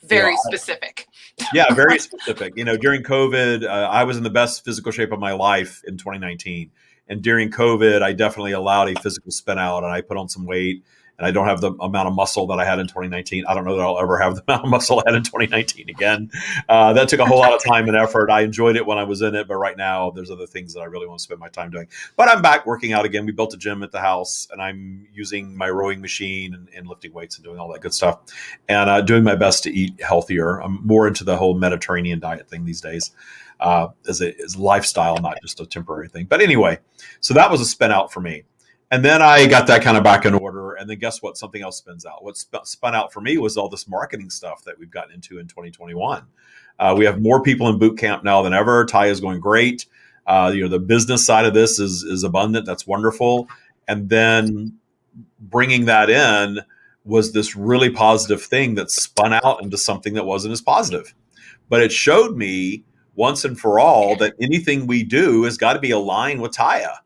[SPEAKER 2] Very specific.
[SPEAKER 1] Yeah, very specific. During COVID, I was in the best physical shape of my life in 2019. And during COVID, I definitely allowed a physical spin out and I put on some weight. And I don't have the amount of muscle that I had in 2019. I don't know that I'll ever have the amount of muscle I had in 2019 again. That took a whole lot of time and effort. I enjoyed it when I was in it, but right now there's other things that I really want to spend my time doing. But I'm back working out again. We built a gym at the house and I'm using my rowing machine and lifting weights and doing all that good stuff and doing my best to eat healthier. I'm more into the whole Mediterranean diet thing these days as a lifestyle, not just a temporary thing. But anyway, so that was a spin out for me. And then I got that kind of back in order. And then guess what? Something else spins out. What spun out for me was all this marketing stuff that we've gotten into in 2021. We have more people in boot camp now than ever. Tya is going great. The business side of this is abundant. That's wonderful. And then bringing that in was this really positive thing that spun out into something that wasn't as positive. But it showed me once and for all that anything we do has got to be aligned with Tya.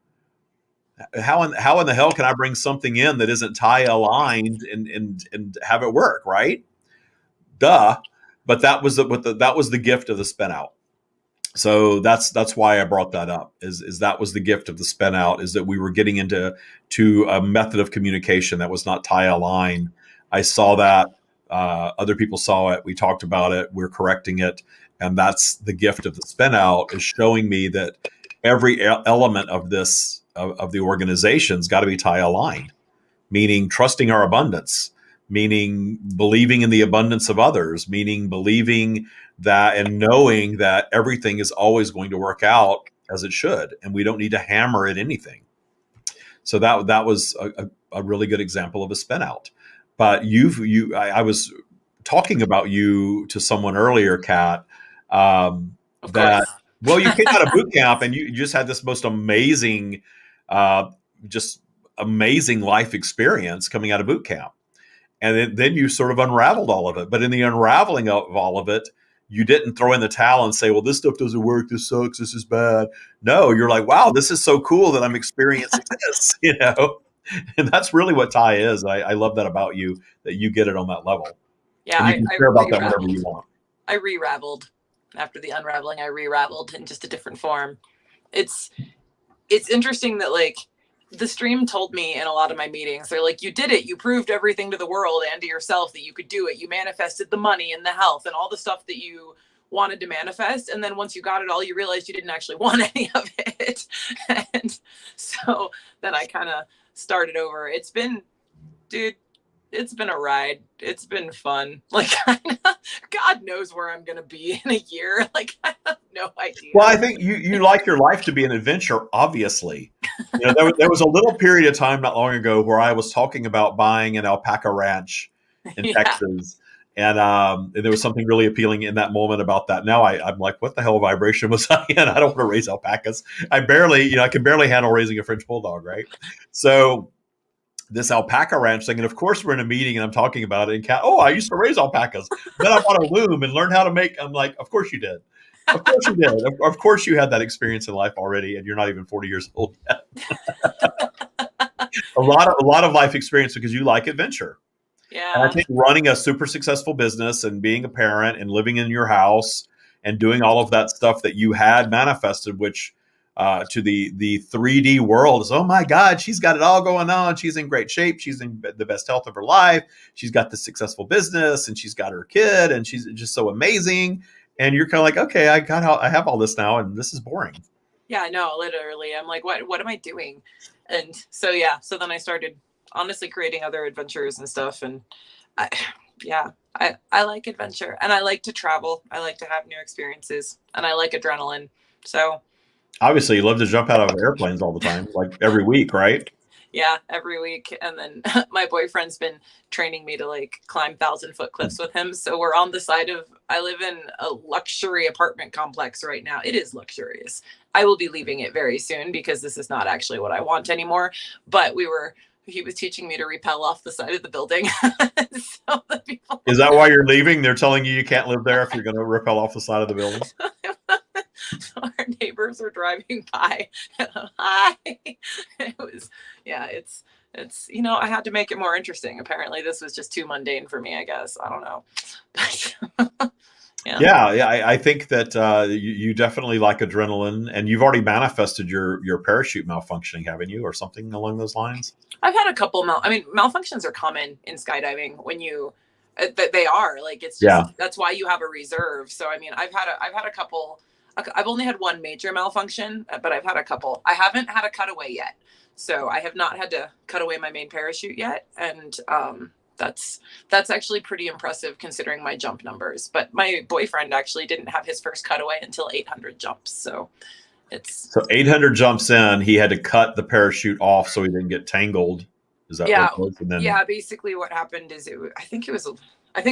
[SPEAKER 1] How in the hell can I bring something in that isn't Tya aligned and have it work, right? Duh. But that was the gift of the spin out. So that's why I brought that up. Is that was the gift of the spin out, is that we were getting into a method of communication that was not Tya aligned. I saw that. Other people saw it. We talked about it. We're correcting it, and that's the gift of the spin out, is showing me that every element of this. Of the organization's got to be Tya aligned, meaning trusting our abundance, meaning believing in the abundance of others, meaning believing that and knowing that everything is always going to work out as it should, and we don't need to hammer at anything. So that was a really good example of a spin out. But I was talking about you to someone earlier, Kat, that well, you came out of boot camp and you just had this most amazing. Just amazing life experience coming out of boot camp. And then you sort of unraveled all of it. But in the unraveling of all of it, you didn't throw in the towel and say, well, this stuff doesn't work. This sucks. This is bad. No, you're like, wow, this is so cool that I'm experiencing this, And that's really what Tya is. I love that about you, that you get it on that level.
[SPEAKER 2] Yeah,
[SPEAKER 1] and you can share about that whatever you want.
[SPEAKER 2] I re-raveled. After the unraveling, I re-raveled in just a different form. It's interesting that the stream told me in a lot of my meetings, they're like, you did it. You proved everything to the world and to yourself that you could do it. You manifested the money and the health and all the stuff that you wanted to manifest. And then once you got it all, you realized you didn't actually want any of it. And so then I kind of started over. It's been, dude, it's been a ride. It's been fun. Like, God knows where I'm going to be in a year. Like, I have no idea.
[SPEAKER 1] Well, I think you like your life to be an adventure, obviously. There was a little period of time not long ago where I was talking about buying an alpaca ranch in Texas. And there was something really appealing in that moment about that. Now I'm like, what the hell vibration was I in? I don't want to raise alpacas. I can barely handle raising a French bulldog, right? So this alpaca ranch thing, and of course we're in a meeting and I'm talking about it. And I used to raise alpacas. Then I bought a loom and learned how to make. I'm like, of course you did. Of course you did. Of course you had that experience in life already, and you're not even 40 years old yet. a lot of life experience because you like adventure.
[SPEAKER 2] Yeah.
[SPEAKER 1] And I think running a super successful business and being a parent and living in your house and doing all of that stuff that you had manifested, which to the 3D world is, oh my God, she's got it all going on. She's in great shape. She's in the best health of her life. She's got this successful business and she's got her kid and she's just so amazing. And you're kind of like, okay, I have all this now and this is boring.
[SPEAKER 2] Yeah, no, literally. I'm like, what am I doing? And so then I started honestly creating other adventures and stuff. And I like adventure and I like to travel. I like to have new experiences and I like adrenaline. So
[SPEAKER 1] obviously you love to jump out of airplanes all the time, like every week, right?
[SPEAKER 2] Yeah, every week. And then my boyfriend's been training me to like climb 1,000-foot cliffs with him. So we're on the side of, I live in a luxury apartment complex right now. It is luxurious. I will be leaving it very soon because this is not actually what I want anymore. But he was teaching me to rappel off the side of the building. So the people,
[SPEAKER 1] is that why you're leaving? They're telling you can't live there if you're going to rappel off the side of the building?
[SPEAKER 2] Our neighbors were driving by. Hi. It was, it's, I had to make it more interesting. Apparently this was just too mundane for me, I guess. I don't know.
[SPEAKER 1] I think that you definitely like adrenaline, and you've already manifested your parachute malfunctioning, haven't you, or something along those lines?
[SPEAKER 2] I've had a couple malfunctions are common in skydiving when you they are like, it's just that's why you have a reserve. So I mean, I've had a couple. I've only had one major malfunction, but I've had a couple. I haven't had a cutaway yet, so I have not had to cut away my main parachute yet, and that's actually pretty impressive considering my jump numbers. But my boyfriend actually didn't have his first cutaway until 800 jumps, so
[SPEAKER 1] 800 jumps in. He had to cut the parachute off so he didn't get tangled. Is that what it was?
[SPEAKER 2] Basically what happened is I think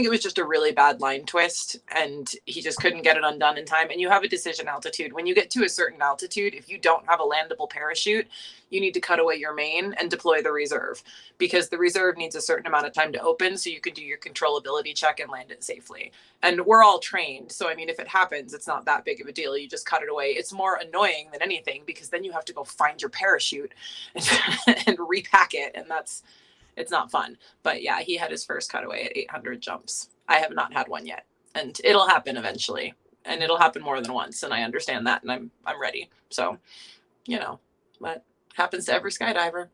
[SPEAKER 2] it was just a really bad line twist and he just couldn't get it undone in time. And you have a decision altitude. When you get to a certain altitude, if you don't have a landable parachute, you need to cut away your main and deploy the reserve because the reserve needs a certain amount of time to open so you can do your controllability check and land it safely. And we're all trained. So, I mean, if it happens, it's not that big of a deal. You just cut it away. It's more annoying than anything because then you have to go find your parachute and repack it. And it's not fun. But yeah, he had his first cutaway at 800 jumps. I have not had one yet, and it'll happen eventually, and it'll happen more than once. And I understand that, and I'm ready. So, but happens to every skydiver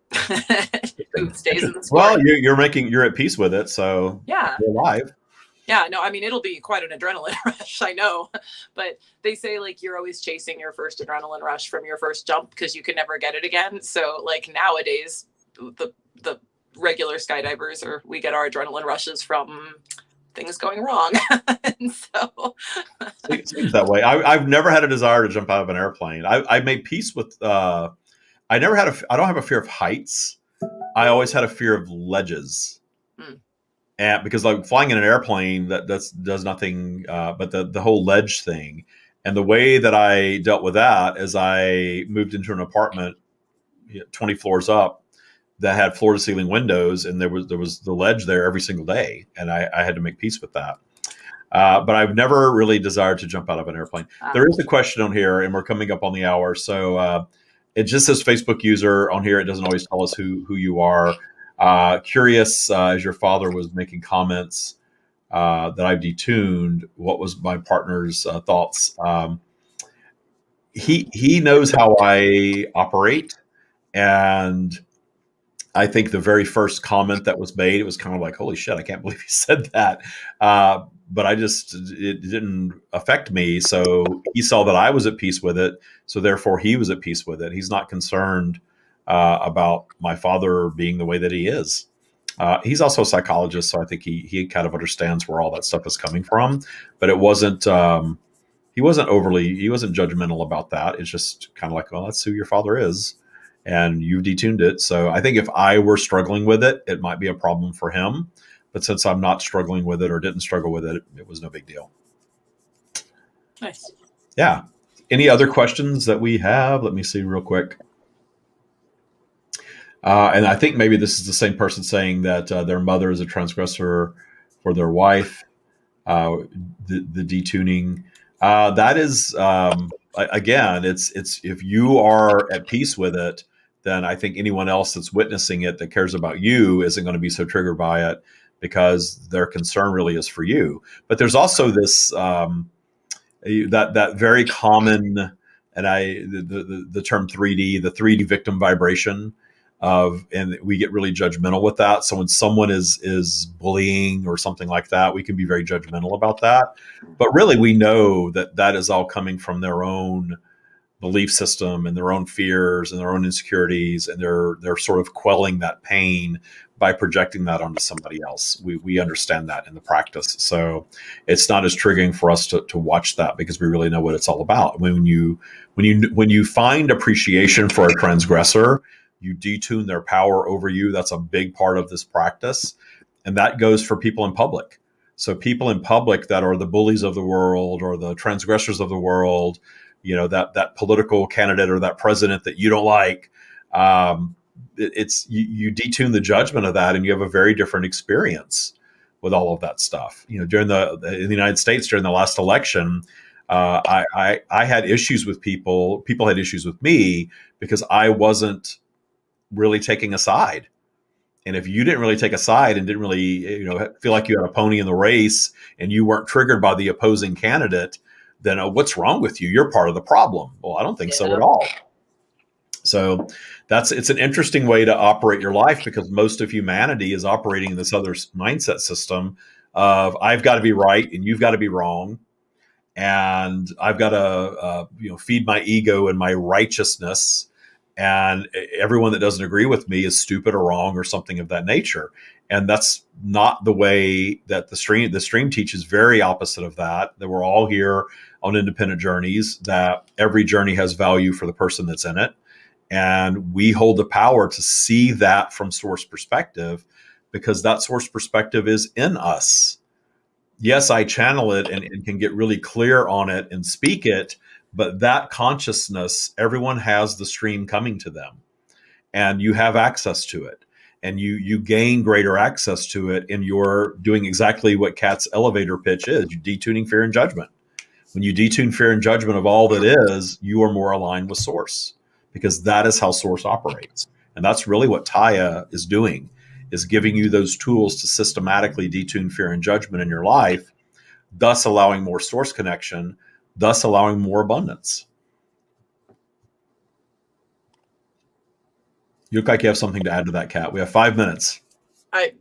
[SPEAKER 2] who stays in the sport.
[SPEAKER 1] Well, you're at peace with it, so
[SPEAKER 2] yeah,
[SPEAKER 1] you're alive.
[SPEAKER 2] Yeah, no, I mean, it'll be quite an adrenaline rush, I know. But they say, like, you're always chasing your first adrenaline rush from your first jump because you can never get it again. So, like, nowadays, the regular skydivers we get our adrenaline rushes from things going wrong. And so
[SPEAKER 1] it seems that way. I've never had a desire to jump out of an airplane. I made peace with I don't have a fear of heights. I always had a fear of ledges. And because like flying in an airplane that does nothing but the whole ledge thing. And the way that I dealt with that is I moved into an apartment 20 floors up that had floor to ceiling windows, and there was the ledge there every single day, and I had to make peace with that. But I've never really desired to jump out of an airplane. There is a question on here, and we're coming up on the hour, so it just says Facebook user on here. It doesn't always tell us who you are. Curious, as your father was making comments that I've detuned, what was my partner's thoughts? He knows how I operate, and I think the very first comment that was made, it was kind of like, holy shit, I can't believe he said that. But it didn't affect me. So he saw that I was at peace with it. So therefore he was at peace with it. He's not concerned about my father being the way that he is. He's also a psychologist, so I think he kind of understands where all that stuff is coming from. But it wasn't he wasn't judgmental about that. It's just kind of like, well, that's who your father is, and you've detuned it. So I think if I were struggling with it, it might be a problem for him. But since I'm not struggling with it or didn't struggle with it, it was no big deal.
[SPEAKER 2] Nice.
[SPEAKER 1] Yeah. Any other questions that we have? Let me see real quick. And I think maybe this is the same person saying that their mother is a transgressor for their wife. The detuning. That is, again, it's if you are at peace with it, then I think anyone else that's witnessing it that cares about you isn't going to be so triggered by it, because their concern really is for you. But there's also this that very common, and the term 3D, the 3D victim vibration and we get really judgmental with that. So when someone is bullying or something like that, we can be very judgmental about that. But really, we know that that is all coming from their own belief system and their own fears and their own insecurities, and they're sort of quelling that pain by projecting that onto somebody else. We understand that in the practice, so it's not as triggering for us to watch that, because we really know what it's all about. When you find appreciation for a transgressor, you detune their power over you. That's a big part of this practice, and that goes for people in public. So people in public that are the bullies of the world or the transgressors of the world, that political candidate or that president that you don't like, you detune the judgment of that, and you have a very different experience with all of that stuff. During in the United States during the last election, I had issues with people. People had issues with me because I wasn't really taking a side. And if you didn't really take a side and didn't really, feel like you had a pony in the race and you weren't triggered by the opposing candidate, then what's wrong with you? You're part of the problem. Well, I don't think so at all. So it's an interesting way to operate your life, because most of humanity is operating in this other mindset system of I've got to be right and you've got to be wrong. And I've got to, feed my ego and my righteousness. And everyone that doesn't agree with me is stupid or wrong or something of that nature. And that's not the way that the stream teaches. Very opposite of that we're all here on independent journeys, that every journey has value for the person that's in it. And we hold the power to see that from source perspective, because that source perspective is in us. Yes, I channel it and can get really clear on it and speak it, but that consciousness, everyone has the stream coming to them, and you have access to it, and you gain greater access to it, and you're doing exactly what Kat's elevator pitch is. You're detuning fear and judgment. When you detune fear and judgment of all that is, you are more aligned with source, because that is how source operates. And that's really what Tya is doing, is giving you those tools to systematically detune fear and judgment in your life, thus allowing more source connection, thus allowing more abundance. You look like you have something to add to that, Kat. We have 5 minutes.
[SPEAKER 2] I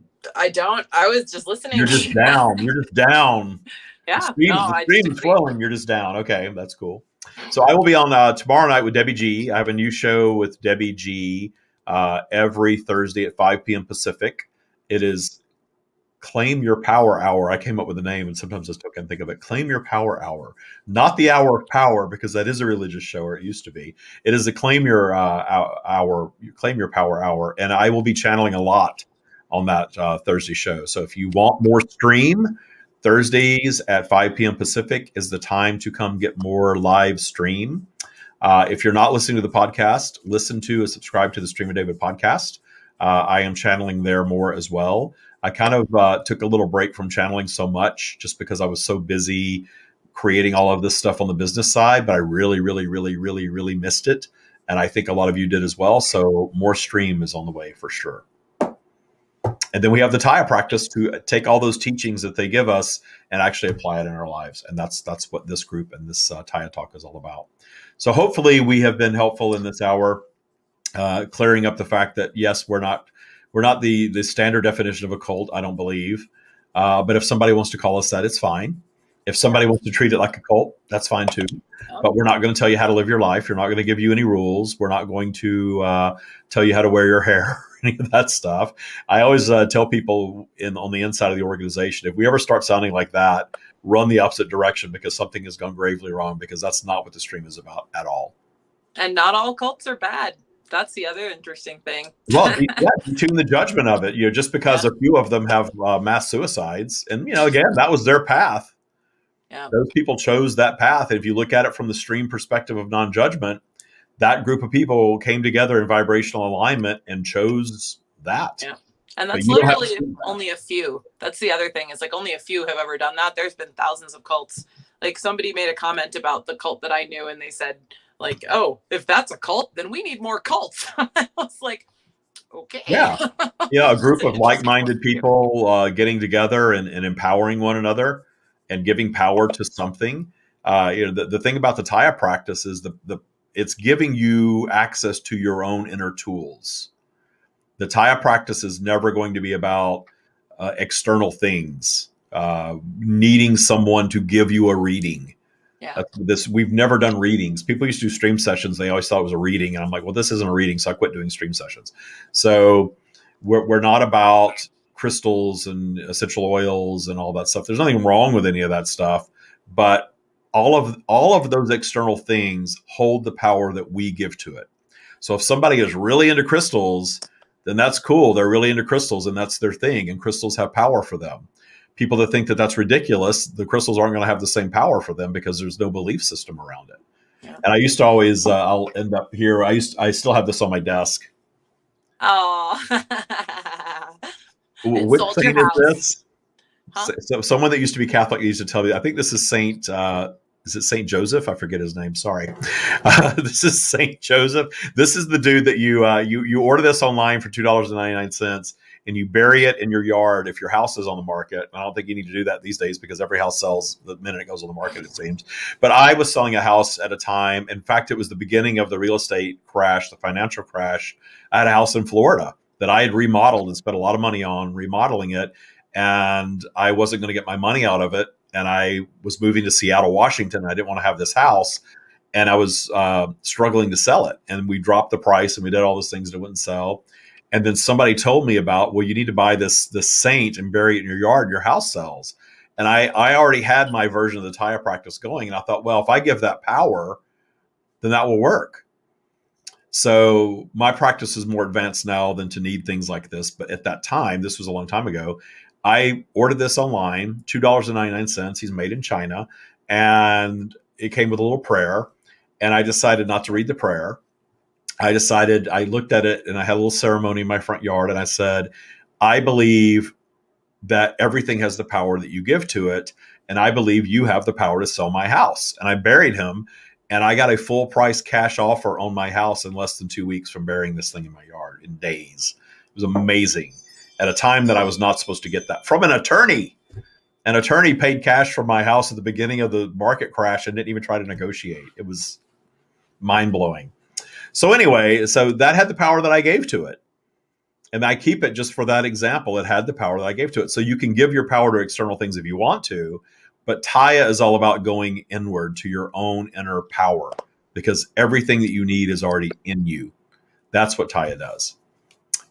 [SPEAKER 2] don't. I was just listening.
[SPEAKER 1] You're just down. You're just down.
[SPEAKER 2] Yeah.
[SPEAKER 1] The stream is flowing. You're just down. Okay, that's cool. So I will be on tomorrow night with Debbie G. I have a new show with Debbie G every Thursday at 5 p.m. Pacific. It is Claim Your Power Hour. I came up with a name, and sometimes I still can't think of it. Claim Your Power Hour. Not the Hour of Power, because that is a religious show, or it used to be. It is the Claim Your Hour, Claim Your Power Hour, and I will be channeling a lot on that Thursday show. So if you want more stream, Thursdays at 5 p.m. Pacific is the time to come get more live stream. If you're not listening to the podcast, listen to and subscribe to the Stream of David podcast. I am channeling there more as well. I kind of took a little break from channeling so much just because I was so busy creating all of this stuff on the business side, but I really, really, really, really, really missed it. And I think a lot of you did as well. So more stream is on the way for sure. And then we have the Tya practice to take all those teachings that they give us and actually apply it in our lives. And that's what this group and this Tya Talk is all about. So hopefully we have been helpful in this hour, clearing up the fact that, yes, we're not the standard definition of a cult, I don't believe. But if somebody wants to call us that, it's fine. If somebody wants to treat it like a cult, that's fine too. But we're not going to tell you how to live your life. You're not going to give you any rules. We're not going to tell you how to wear your hair, any of that stuff. I always tell people on the inside of the organization, if we ever start sounding like that, run the opposite direction, because something has gone gravely wrong, because that's not what the stream is about at all.
[SPEAKER 2] And not all cults are bad. That's the other interesting thing.
[SPEAKER 1] Well, yeah, you tune the judgment of it. Just because a few of them have mass suicides, and again, that was their path.
[SPEAKER 2] Yeah.
[SPEAKER 1] Those people chose that path. And if you look at it from the stream perspective of non-judgment, that group of people came together in vibrational alignment and chose that.
[SPEAKER 2] Yeah. And that's literally only a few. That's the other thing, is like only a few have ever done that. There's been thousands of cults. Like somebody made a comment about the cult that I knew, and they said, like, oh, if that's a cult, then we need more cults. I was like, okay.
[SPEAKER 1] Yeah. Yeah. A group of like-minded people getting together and empowering one another and giving power to something. The thing about the Tya practice is it's giving you access to your own inner tools. The Tya practice is never going to be about external things, needing someone to give you a reading.
[SPEAKER 2] Yeah.
[SPEAKER 1] We've never done readings. People used to do stream sessions. They always thought it was a reading. And I'm like, well, this isn't a reading. So I quit doing stream sessions. So we're not about crystals and essential oils and all that stuff. There's nothing wrong with any of that stuff. But all of those external things hold the power that we give to it. So if somebody is really into crystals, then that's cool. They're really into crystals and that's their thing. And crystals have power for them. People that think that that's ridiculous, the crystals aren't going to have the same power for them because there's no belief system around it. Yeah. And I used to always, I'll end up here. I still have this on my desk.
[SPEAKER 2] Oh,
[SPEAKER 1] which saint is this? Huh? So someone that used to be Catholic used to tell me, I think this is Saint, is it Saint Joseph? I forget his name. Sorry. This is Saint Joseph. This is the dude that you order this online for $2.99 and you bury it in your yard if your house is on the market. I don't think you need to do that these days because every house sells the minute it goes on the market, it seems. But I was selling a house at a time. In fact, it was the beginning of the real estate crash, the financial crash. I had a house in Florida that I had remodeled and spent a lot of money on remodeling it. And I wasn't going to get my money out of it. And I was moving to Seattle, Washington. I didn't want to have this house. And I was struggling to sell it. And we dropped the price and we did all those things that wouldn't sell. And then somebody told me about, well, you need to buy this saint and bury it in your yard. Your house sells. And I already had my version of the Tya practice going. And I thought, well, if I give that power, then that will work. So my practice is more advanced now than to need things like this. But at that time, this was a long time ago, I ordered this online, $2.99. He's made in China. And it came with a little prayer. And I decided not to read the prayer. I looked at it and I had a little ceremony in my front yard. And I said, I believe that everything has the power that you give to it. And I believe you have the power to sell my house. And I buried him. And I got a full price cash offer on my house in less than 2 weeks from burying this thing in my yard in days. It was amazing. At a time that I was not supposed to get that from an attorney. An attorney paid cash for my house at the beginning of the market crash and didn't even try to negotiate. It was mind-blowing. So anyway, so that had the power that I gave to it. And I keep it just for that example. It had the power that I gave to it. So you can give your power to external things if you want to, but Tya is all about going inward to your own inner power because everything that you need is already in you. That's what Tya does.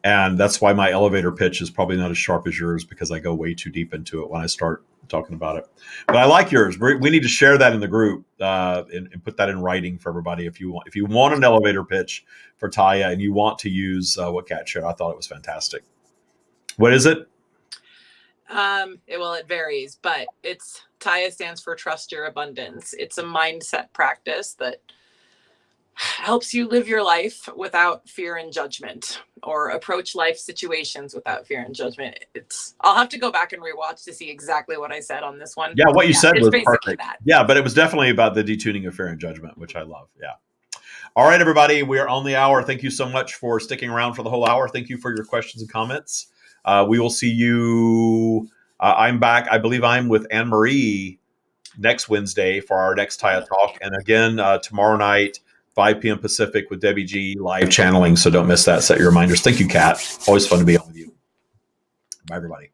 [SPEAKER 1] And that's why my elevator pitch is probably not as sharp as yours because I go way too deep into it when I start talking about it. But I like yours. We need to share that in the group and put that in writing for everybody. If you want an elevator pitch for Tya and you want to use what Kat shared, I thought it was fantastic. What is it?
[SPEAKER 2] It varies, but Tya stands for Trust Your Abundance. It's a mindset practice that helps you live your life without fear and judgment, or approach life situations without fear and judgment. I'll have to go back and rewatch to see exactly what I said on this one.
[SPEAKER 1] Yeah, what you said was
[SPEAKER 2] basically
[SPEAKER 1] perfect.
[SPEAKER 2] That.
[SPEAKER 1] Yeah, but it was definitely about the detuning of fear and judgment, which I love. Yeah. All right, everybody, we are on the hour. Thank you so much for sticking around for the whole hour. Thank you for your questions and comments. We will see you. I'm back. I believe I'm with Anne Marie next Wednesday for our next Tya Talk. And again, tomorrow night, 5 p.m. Pacific with Debbie G live channeling. So don't miss that. Set your reminders. Thank you, Kat. Always fun to be on with you. Bye, everybody.